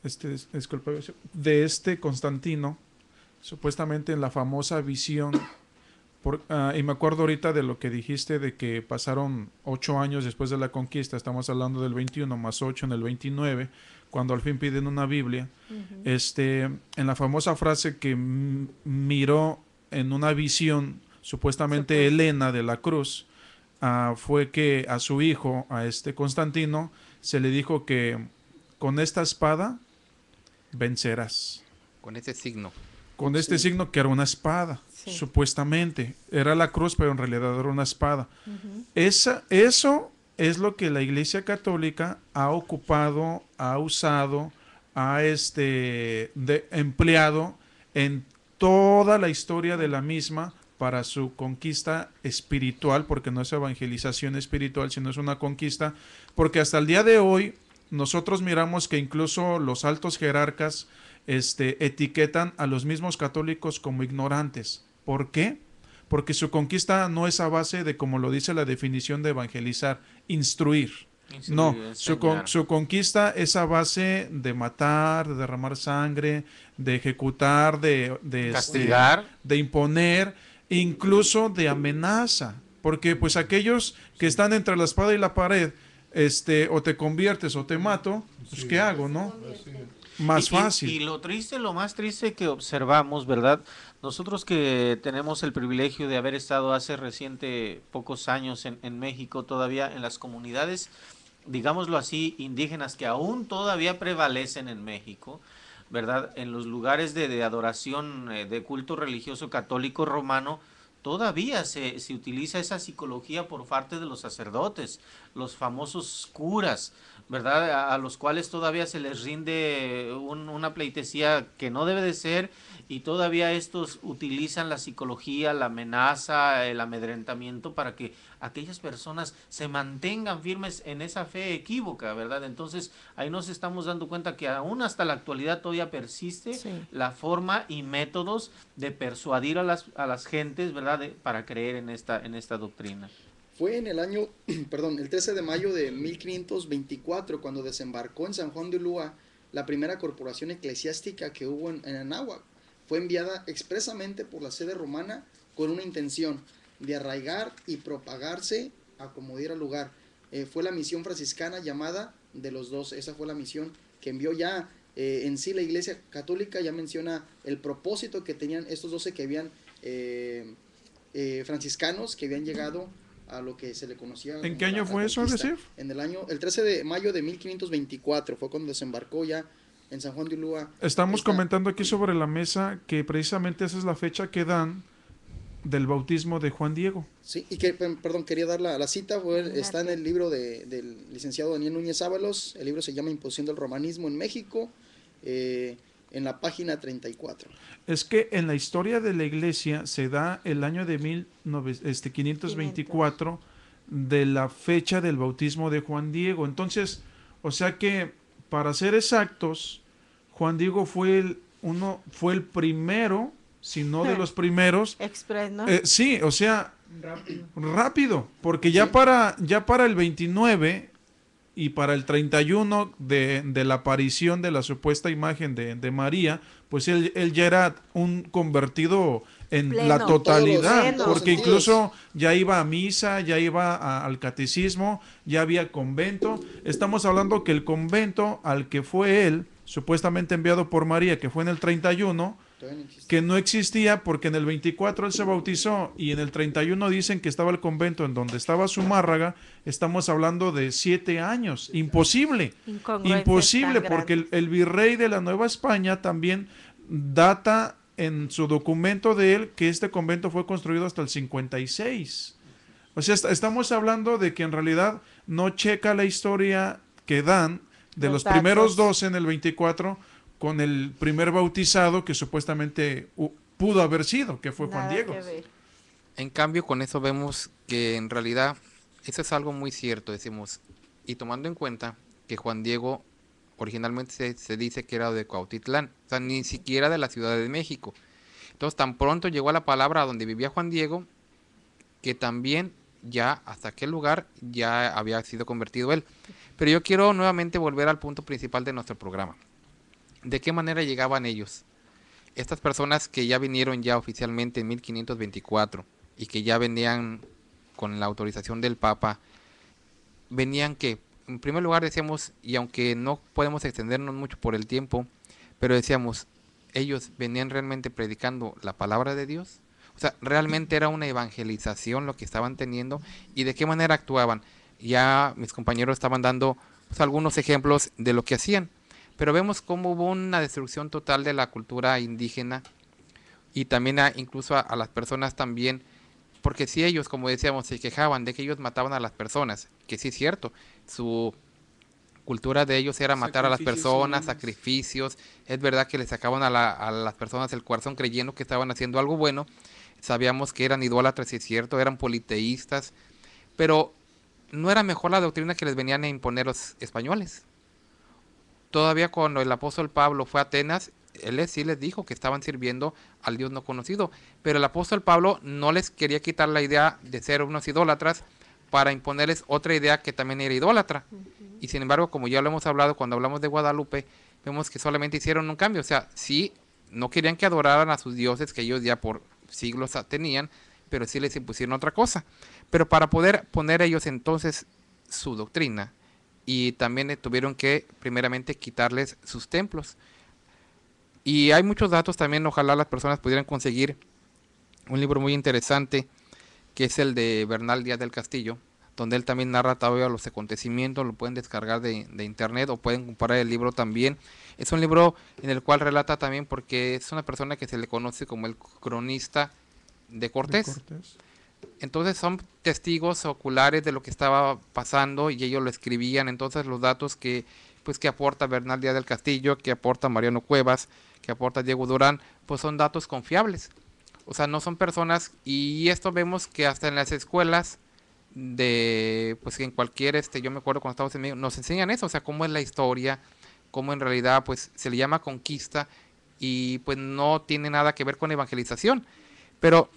disculpa, de Constantino, supuestamente en la famosa visión, y me acuerdo ahorita de lo que dijiste, de que pasaron 8 años después de la conquista, estamos hablando del 21 más 8 en el 29, cuando al fin piden una Biblia. En la famosa frase que miró en una visión, supuestamente Helena de la Cruz, fue que a su hijo, a Constantino, se le dijo que con esta espada vencerás. Con este signo. Con este signo, que era una espada, supuestamente. Era la cruz, pero en realidad era una espada. Eso es lo que la Iglesia Católica ha ocupado, ha usado, ha empleado en toda la historia de la misma, para su conquista espiritual, porque no es evangelización espiritual, sino es una conquista, porque hasta el día de hoy nosotros miramos que incluso los altos jerarcas etiquetan a los mismos católicos como ignorantes. ¿Por qué? Porque su conquista no es a base de, como lo dice la definición de evangelizar, instruir. No, enseñar. su conquista es a base de matar, de derramar sangre, de ejecutar, Castigar. de imponer, incluso de amenaza. Porque pues aquellos que están entre la espada y la pared, o te conviertes o te mato, pues ¿qué hago, no? Más fácil. Y lo más triste que observamos, ¿verdad? Nosotros que tenemos el privilegio de haber estado hace reciente pocos años en México, todavía en las comunidades, digámoslo así, indígenas que aún todavía prevalecen en México, ¿verdad? En los lugares de adoración, de culto religioso católico romano, todavía se utiliza esa psicología por parte de los sacerdotes, los famosos curas, ¿verdad? A los cuales todavía se les rinde una pleitesía que no debe de ser, y todavía estos utilizan la psicología, la amenaza, el amedrentamiento para que aquellas personas se mantengan firmes en esa fe equívoca, ¿verdad? Entonces ahí nos estamos dando cuenta que aún hasta la actualidad todavía persiste la forma y métodos de persuadir a las gentes, ¿verdad? Para creer en esta doctrina. Fue en el año, el 13 de mayo de 1524 cuando desembarcó en San Juan de Ulúa la primera corporación eclesiástica que hubo en Anáhuac. Fue enviada expresamente por la sede romana con una intención de arraigar y propagarse a como diera lugar. Fue la misión franciscana llamada de los 12. Esa fue la misión que envió ya en sí la Iglesia Católica. Ya menciona el propósito que tenían estos 12 que habían franciscanos que habían llegado a lo que se le conocía. ¿En qué año fue eso, decir? En el 13 de mayo de 1524 fue cuando desembarcó ya en San Juan de Ulúa. Estamos comentando aquí sobre la mesa que precisamente esa es la fecha que dan del bautismo de Juan Diego. Sí, y que, perdón, quería dar la cita, está en el libro del licenciado Daniel Núñez Ábalos. El libro se llama Imposición del Romanismo en México, en la página 34. Es que en la historia de la iglesia se da el año de 1524 de la fecha del bautismo de Juan Diego. Entonces, o sea que para ser exactos, Juan Diego fue el primero, si no de los primeros. Express, ¿no? Sí, o sea, rápido, porque ya para el 29 y para el 31 de la aparición de la supuesta imagen de María, pues él ya era un convertido en pleno, la totalidad, porque incluso ya iba a misa, ya iba al catecismo, ya había convento. Estamos hablando que el convento al que fue él, supuestamente enviado por María, que fue en el 31, que no existía porque en el 24 él se bautizó y en el 31 dicen que estaba el convento en donde estaba Zumárraga. Estamos hablando de 7 años. Imposible porque el virrey de la Nueva España también data en su documento de él que este convento fue construido hasta el 56. O sea, estamos hablando de que en realidad no checa la historia que dan de los primeros 12 en el 24 con el primer bautizado que supuestamente pudo haber sido, que fue Juan Diego. En cambio, con eso vemos que en realidad eso es algo muy cierto, decimos, y tomando en cuenta que Juan Diego originalmente se dice que era de Cuautitlán, o sea, ni siquiera de la Ciudad de México. Entonces, tan pronto llegó a la palabra donde vivía Juan Diego, que también ya hasta aquel lugar ya había sido convertido él. Pero yo quiero nuevamente volver al punto principal de nuestro programa. ¿De qué manera llegaban ellos? Estas personas que ya vinieron ya oficialmente en 1524 y que ya venían con la autorización del Papa, venían que, en primer lugar decíamos, y aunque no podemos extendernos mucho por el tiempo, pero decíamos, ellos venían realmente predicando la palabra de Dios. O sea, realmente era una evangelización lo que estaban teniendo y de qué manera actuaban. Ya mis compañeros estaban dando pues, algunos ejemplos de lo que hacían. Pero vemos cómo hubo una destrucción total de la cultura indígena y también incluso a las personas también, porque si ellos, como decíamos, se quejaban de que ellos mataban a las personas, que sí es cierto, su cultura de ellos era matar a las personas, sacrificios, es verdad que le sacaban a las personas el corazón creyendo que estaban haciendo algo bueno, sabíamos que eran idólatras, sí es cierto, eran politeístas, pero no era mejor la doctrina que les venían a imponer los españoles. Todavía cuando el apóstol Pablo fue a Atenas, él sí les dijo que estaban sirviendo al Dios no conocido, pero el apóstol Pablo no les quería quitar la idea de ser unos idólatras, para imponerles otra idea que también era idólatra. Y sin embargo, como ya lo hemos hablado cuando hablamos de Guadalupe, vemos que solamente hicieron un cambio. O sea, sí, no querían que adoraran a sus dioses que ellos ya por siglos tenían, pero sí les impusieron otra cosa. Pero para poder poner ellos entonces su doctrina, y también tuvieron que primeramente quitarles sus templos. Y hay muchos datos también, ojalá las personas pudieran conseguir un libro muy interesante, que es el de Bernal Díaz del Castillo, donde él también narra todavía los acontecimientos. Lo pueden descargar de internet o pueden comprar el libro también. Es un libro en el cual relata también, porque es una persona que se le conoce como el cronista de Cortés. Entonces son testigos oculares de lo que estaba pasando y ellos lo escribían. Entonces los datos que aporta Bernal Díaz del Castillo, que aporta Mariano Cuevas, que aporta Diego Durán, pues son datos confiables. O sea, no son personas, y esto vemos que hasta en las escuelas pues en cualquier, yo me acuerdo cuando estábamos en México, nos enseñan eso, o sea, cómo es la historia, cómo en realidad pues se le llama conquista y pues no tiene nada que ver con evangelización. Pero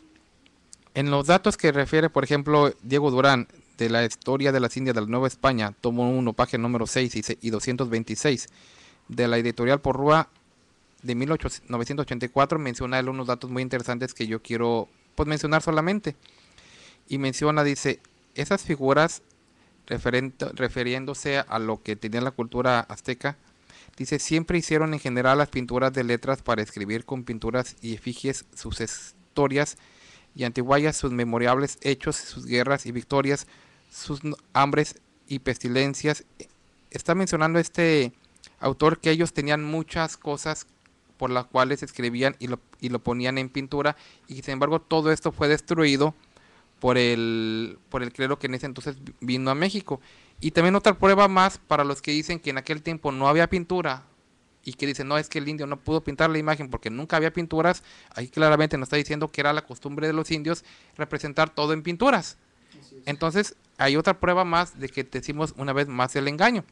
en los datos que refiere, por ejemplo, Diego Durán, de la historia de las Indias de la Nueva España, tomo 1, página número 6 y 226, de la editorial Porrúa de 1984, menciona él unos datos muy interesantes que yo quiero pues mencionar solamente. Y menciona, dice, esas figuras, refiriéndose a lo que tenía la cultura azteca, dice, siempre hicieron en general las pinturas de letras para escribir con pinturas y efigies sus historias y antiguallas, sus memorables hechos, sus guerras y victorias, sus hambres y pestilencias. Está mencionando este autor que ellos tenían muchas cosas por las cuales escribían y lo ponían en pintura, y sin embargo todo esto fue destruido por el clero que en ese entonces vino a México. Y también otra prueba más para los que dicen que en aquel tiempo no había pintura y que dicen, no, es que el indio no pudo pintar la imagen porque nunca había pinturas. Ahí claramente nos está diciendo que era la costumbre de los indios representar todo en pinturas. Entonces hay otra prueba más de que decimos una vez más el engaño.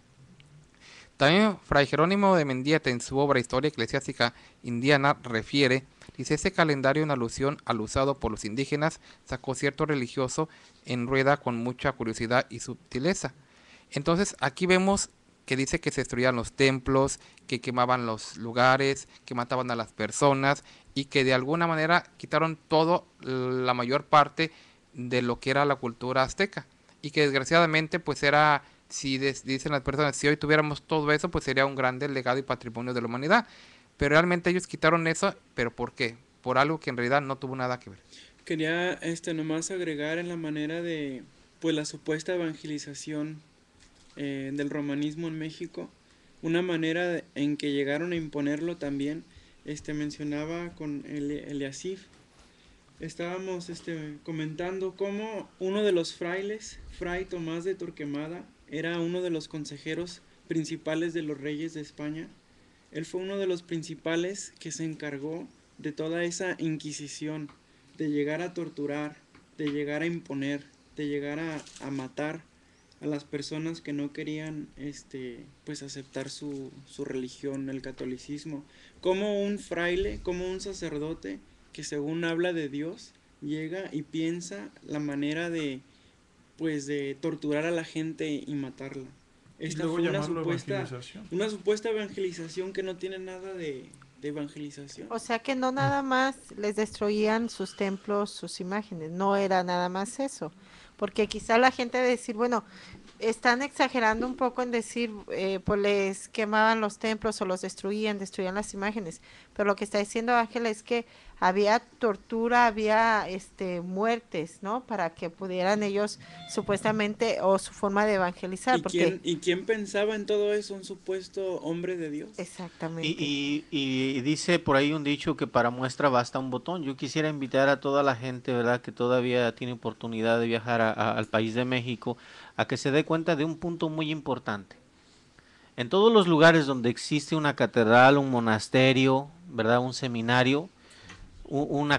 También Fray Jerónimo de Mendieta, en su obra Historia Eclesiástica Indiana, refiere, dice, ese calendario en alusión al usado por los indígenas sacó cierto religioso en rueda con mucha curiosidad y sutileza. Entonces aquí vemos que dice que se destruían los templos, que quemaban los lugares, que mataban a las personas y que de alguna manera quitaron todo, la mayor parte de lo que era la cultura azteca, y que desgraciadamente pues era, si dicen las personas, si hoy tuviéramos todo eso, pues sería un gran legado y patrimonio de la humanidad. Pero realmente ellos quitaron eso, ¿pero por qué? Por algo que en realidad no tuvo nada que ver. Quería nomás agregar en la manera de pues la supuesta evangelización del romanismo en México, una manera en que llegaron a imponerlo también. Mencionaba con Eliasif, estábamos comentando cómo uno de los frailes, Fray Tomás de Torquemada, era uno de los consejeros principales de los reyes de España. Él fue uno de los principales que se encargó de toda esa inquisición, de llegar a torturar, de llegar a imponer, de llegar a matar a las personas que no querían pues aceptar su religión, el catolicismo. Como un fraile, como un sacerdote que según habla de Dios, llega y piensa la manera de torturar a la gente y matarla. Esta fue una supuesta evangelización que no tiene nada de evangelización. O sea que no nada más les destruían sus templos, sus imágenes, no era nada más eso, porque quizá la gente de decir, bueno, están exagerando un poco en decir, pues les quemaban los templos o los destruían las imágenes, pero lo que está diciendo Ángela es que había tortura, había muertes, ¿no? Para que pudieran ellos supuestamente, o su forma de evangelizar. ¿Y quién pensaba en todo eso? Un supuesto hombre de Dios. Exactamente. Y dice por ahí un dicho que para muestra basta un botón. Yo quisiera invitar a toda la gente, ¿verdad?, que todavía tiene oportunidad de viajar al país de México, a que se dé cuenta de un punto muy importante. En todos los lugares donde existe una catedral, un monasterio, ¿verdad?, un seminario, una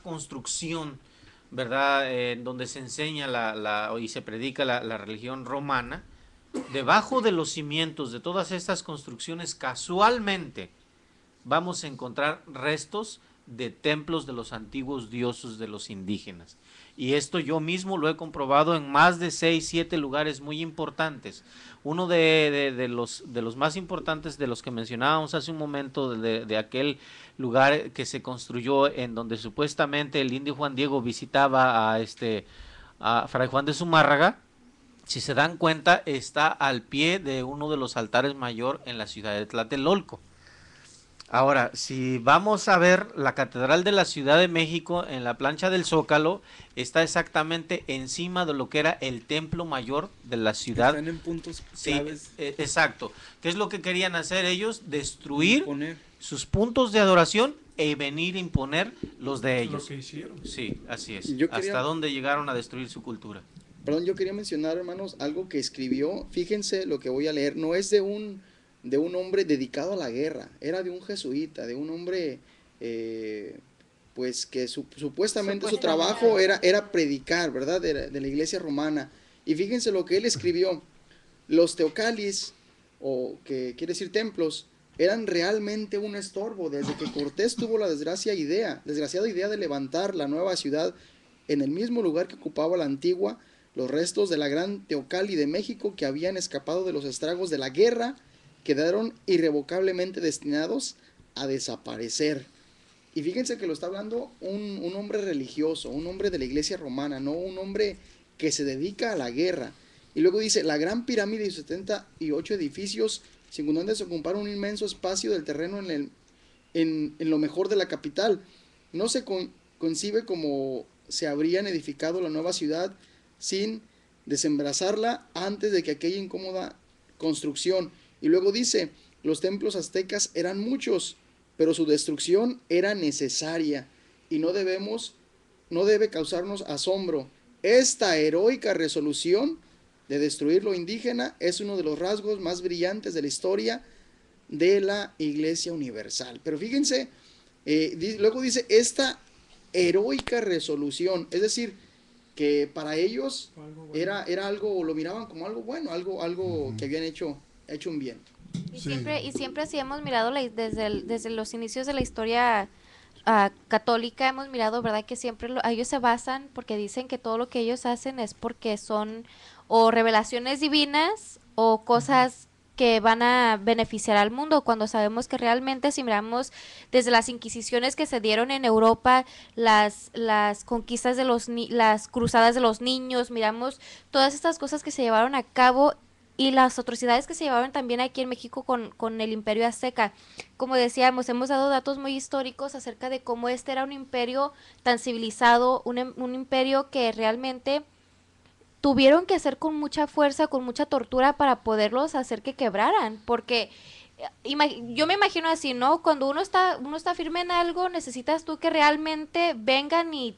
construcción, ¿verdad?, donde se enseña y se predica la religión romana, debajo de los cimientos de todas estas construcciones casualmente vamos a encontrar restos de templos de los antiguos dioses de los indígenas. Y esto yo mismo lo he comprobado en más de 6, 7 lugares muy importantes. Uno de los más importantes, de los que mencionábamos hace un momento, de aquel lugar que se construyó en donde supuestamente el indio Juan Diego visitaba a Fray Juan de Zumárraga, si se dan cuenta, está al pie de uno de los altares mayor en la ciudad de Tlatelolco. Ahora, si vamos a ver la Catedral de la Ciudad de México en la plancha del Zócalo, está exactamente encima de lo que era el templo mayor de la ciudad. Están en puntos claves. Sí, exacto. ¿Qué es lo que querían hacer ellos? Destruir sus puntos de adoración e venir a imponer los de ellos. Lo que hicieron. Sí, así es. Yo quería- Hasta dónde llegaron a destruir su cultura. Perdón, yo quería mencionar, hermanos, algo que escribió. Fíjense lo que voy a leer. No es de un hombre dedicado a la guerra. Era de un jesuita, de un hombre, pues que supuestamente su trabajo era predicar, ¿verdad? De la iglesia romana. Y fíjense lo que él escribió. Los teocalis, o que quiere decir templos, eran realmente un estorbo desde que Cortés tuvo la desgraciada idea de levantar la nueva ciudad en el mismo lugar que ocupaba la antigua. Los restos de la gran Teocalli de México, que habían escapado de los estragos de la guerra, quedaron irrevocablemente destinados a desaparecer. Y fíjense que lo está hablando un hombre religioso, un hombre de la iglesia romana, no un hombre que se dedica a la guerra. Y luego dice, la gran pirámide y 78 edificios circundantes ocuparon un inmenso espacio del terreno en lo mejor de la capital. No se concibe cómo se habrían edificado la nueva ciudad sin desembrazarla antes de que aquella incómoda construcción. Y luego dice, los templos aztecas eran muchos, pero su destrucción era necesaria y no debe causarnos asombro. Esta heroica resolución de destruir lo indígena es uno de los rasgos más brillantes de la historia de la Iglesia Universal. Pero fíjense, luego dice, esta heroica resolución, es decir, que para ellos era algo, lo miraban como algo bueno, algo que habían hecho un bien. Y siempre así hemos mirado desde los inicios de la historia católica, hemos mirado, ¿verdad? Que siempre ellos se basan porque dicen que todo lo que ellos hacen es porque son o revelaciones divinas o cosas que van a beneficiar al mundo, cuando sabemos que realmente, si miramos desde las inquisiciones que se dieron en Europa, las conquistas de las cruzadas de los niños, miramos todas estas cosas que se llevaron a cabo y las atrocidades que se llevaron también aquí en México con el Imperio Azteca. Como decíamos, hemos dado datos muy históricos acerca de cómo este era un imperio tan civilizado, un imperio que realmente tuvieron que hacer con mucha fuerza, con mucha tortura para poderlos hacer que quebraran, porque yo me imagino así, ¿no? Cuando uno está firme en algo, necesitas tú que realmente vengan y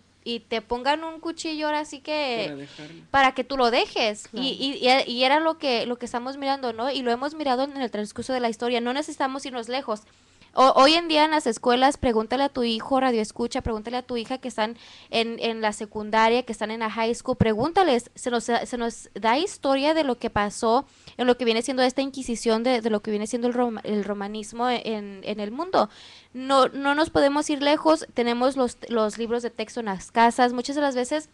te pongan un cuchillo ahora sí que para que tú lo dejes. Claro. Y era lo que estamos mirando, ¿no? Y lo hemos mirado en el transcurso de la historia. No necesitamos irnos lejos. Hoy en día en las escuelas, pregúntale a tu hijo, radio escucha, pregúntale a tu hija que están en la secundaria, que están en la high school, pregúntales, se nos da historia de lo que pasó en lo que viene siendo esta inquisición, de lo que viene siendo el romanismo en el mundo. No nos podemos ir lejos, tenemos los libros de texto en las casas, muchas de las veces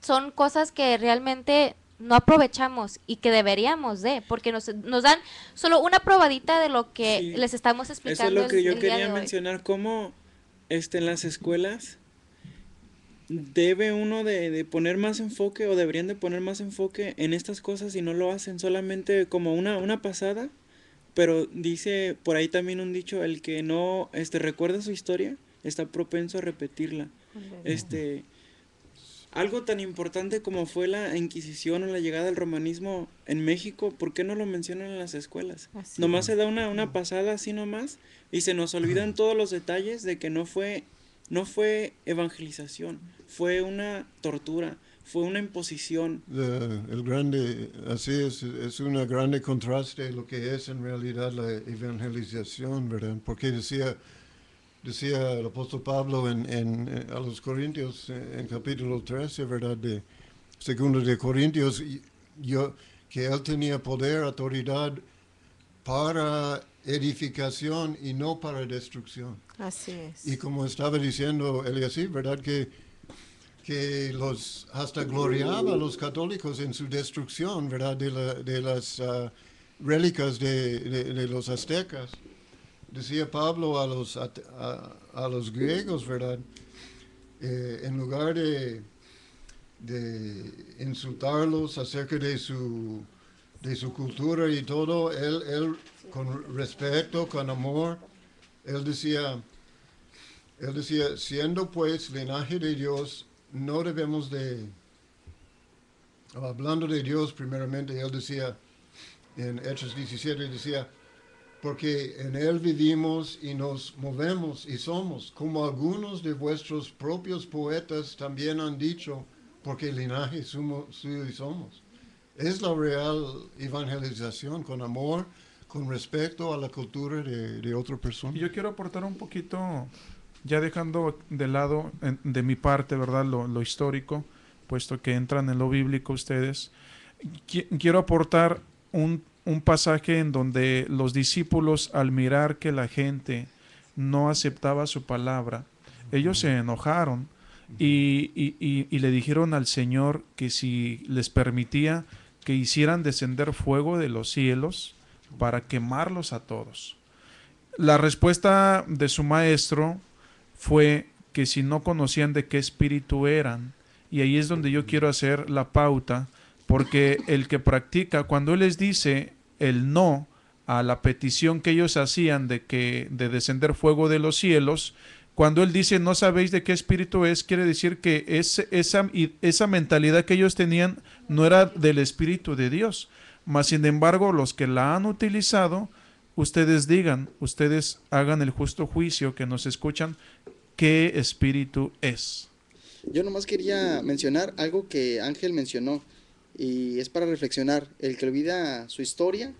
son cosas que realmente no aprovechamos y que deberíamos porque nos dan solo una probadita de lo que les estamos explicando. Eso es lo que yo quería mencionar, cómo en las escuelas debe uno de poner más enfoque, o deberían de poner más enfoque en estas cosas, y no lo hacen solamente como una pasada. Pero dice por ahí también un dicho, el que no recuerda su historia está propenso a repetirla. Algo tan importante como fue la Inquisición o la llegada del romanismo en México, ¿por qué no lo mencionan en las escuelas? Así nomás se da una pasada así nomás, y se nos olvidan todos los detalles de que no fue evangelización, fue una tortura, fue una imposición. Así es una grande contraste lo que es en realidad la evangelización, ¿verdad? Porque decía el apóstol Pablo a los Corintios en capítulo 13, ¿verdad? Segundo de Corintios, que él tenía poder, autoridad para edificación y no para destrucción. Así es. Y como estaba diciendo Eliasib, ¿verdad? Que los hasta gloriaba a los católicos en su destrucción, ¿verdad? De las rélicas de los aztecas. Decía Pablo a los griegos, ¿verdad? En lugar de insultarlos acerca de su cultura y todo, él con respeto, con amor, él decía, siendo pues linaje de Dios, no debemos hablando de Dios primeramente, él decía, en Hechos 17, decía, porque en Él vivimos y nos movemos y somos, como algunos de vuestros propios poetas también han dicho, porque linaje suyo y somos. Es la real evangelización, con amor, con respeto a la cultura de otra persona. Y yo quiero aportar un poquito, ya dejando de lado de mi parte, ¿verdad?, lo histórico, puesto que entran en lo bíblico ustedes. Quiero aportar un pasaje en donde los discípulos, al mirar que la gente no aceptaba su palabra, ellos se enojaron y le dijeron al Señor que si les permitía que hicieran descender fuego de los cielos para quemarlos a todos. La respuesta de su maestro fue que si no conocían de qué espíritu eran, y ahí es donde yo quiero hacer la pauta, porque el que practica, cuando él les dice el no a la petición que ellos hacían de descender fuego de los cielos, cuando él dice no sabéis de qué espíritu es, quiere decir que esa mentalidad que ellos tenían no era del Espíritu de Dios. Mas sin embargo, los que la han utilizado, ustedes hagan el justo juicio, que nos escuchan, qué espíritu es. Yo nomás quería mencionar algo que Ángel mencionó, y es para reflexionar. El que olvida su historia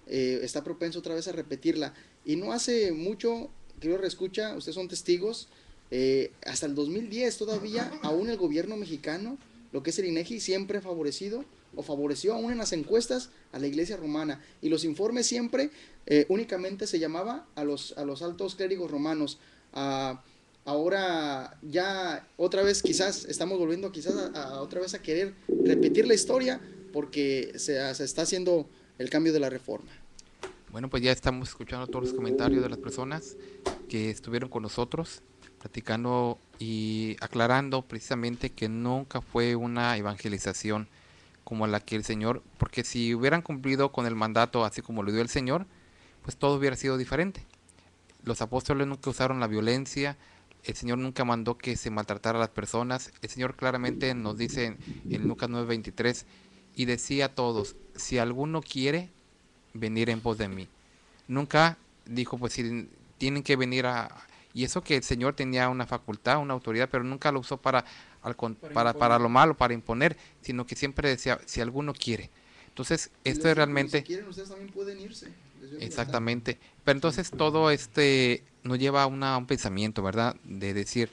está propenso otra vez a repetirla. Y no hace mucho, creo que reescucha, ustedes son testigos, hasta el 2010 todavía, aún el gobierno mexicano, lo que es el INEGI, siempre favoreció aún en las encuestas a la iglesia romana. Y los informes siempre únicamente se llamaba a los altos clérigos romanos. Ahora ya otra vez quizás estamos volviendo otra vez a querer repetir la historia, porque se está haciendo el cambio de la reforma. Bueno, pues ya estamos escuchando todos los comentarios de las personas que estuvieron con nosotros, platicando y aclarando precisamente que nunca fue una evangelización como la que el Señor, porque si hubieran cumplido con el mandato así como lo dio el Señor, pues todo hubiera sido diferente. Los apóstoles nunca usaron la violencia, el Señor nunca mandó que se maltratara a las personas. El Señor claramente nos dice en Lucas 9:23, y decía a todos, si alguno quiere venir en pos de mí. Nunca dijo, pues si tienen que venir y eso que el Señor tenía una facultad, una autoridad, pero nunca lo usó para lo malo, para imponer, sino que siempre decía, si alguno quiere. Entonces, esto es realmente... Si quieren, ustedes también pueden irse. Exactamente. Pero entonces todo nos lleva a un pensamiento, ¿verdad? De decir,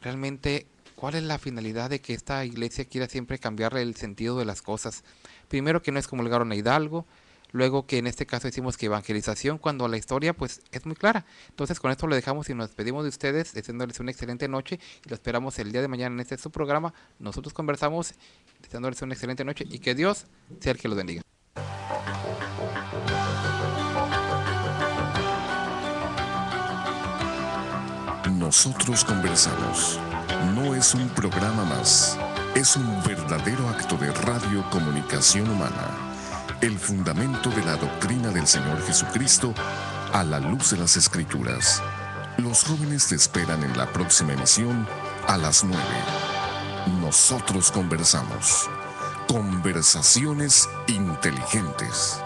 realmente, ¿cuál es la finalidad de que esta iglesia quiera siempre cambiarle el sentido de las cosas? Primero, que no excomulgaron a Hidalgo. Luego, que en este caso decimos que evangelización, cuando la historia pues es muy clara. Entonces, con esto lo dejamos y nos despedimos de ustedes, deseándoles una excelente noche, y lo esperamos el día de mañana en su programa. Nosotros conversamos, deseándoles una excelente noche, y que Dios sea el que los bendiga. Nosotros conversamos. No es un programa más, es un verdadero acto de radiocomunicación humana. El fundamento de la doctrina del Señor Jesucristo a la luz de las Escrituras. Los jóvenes te esperan en la próxima emisión a las 9. Nosotros conversamos. Conversaciones inteligentes.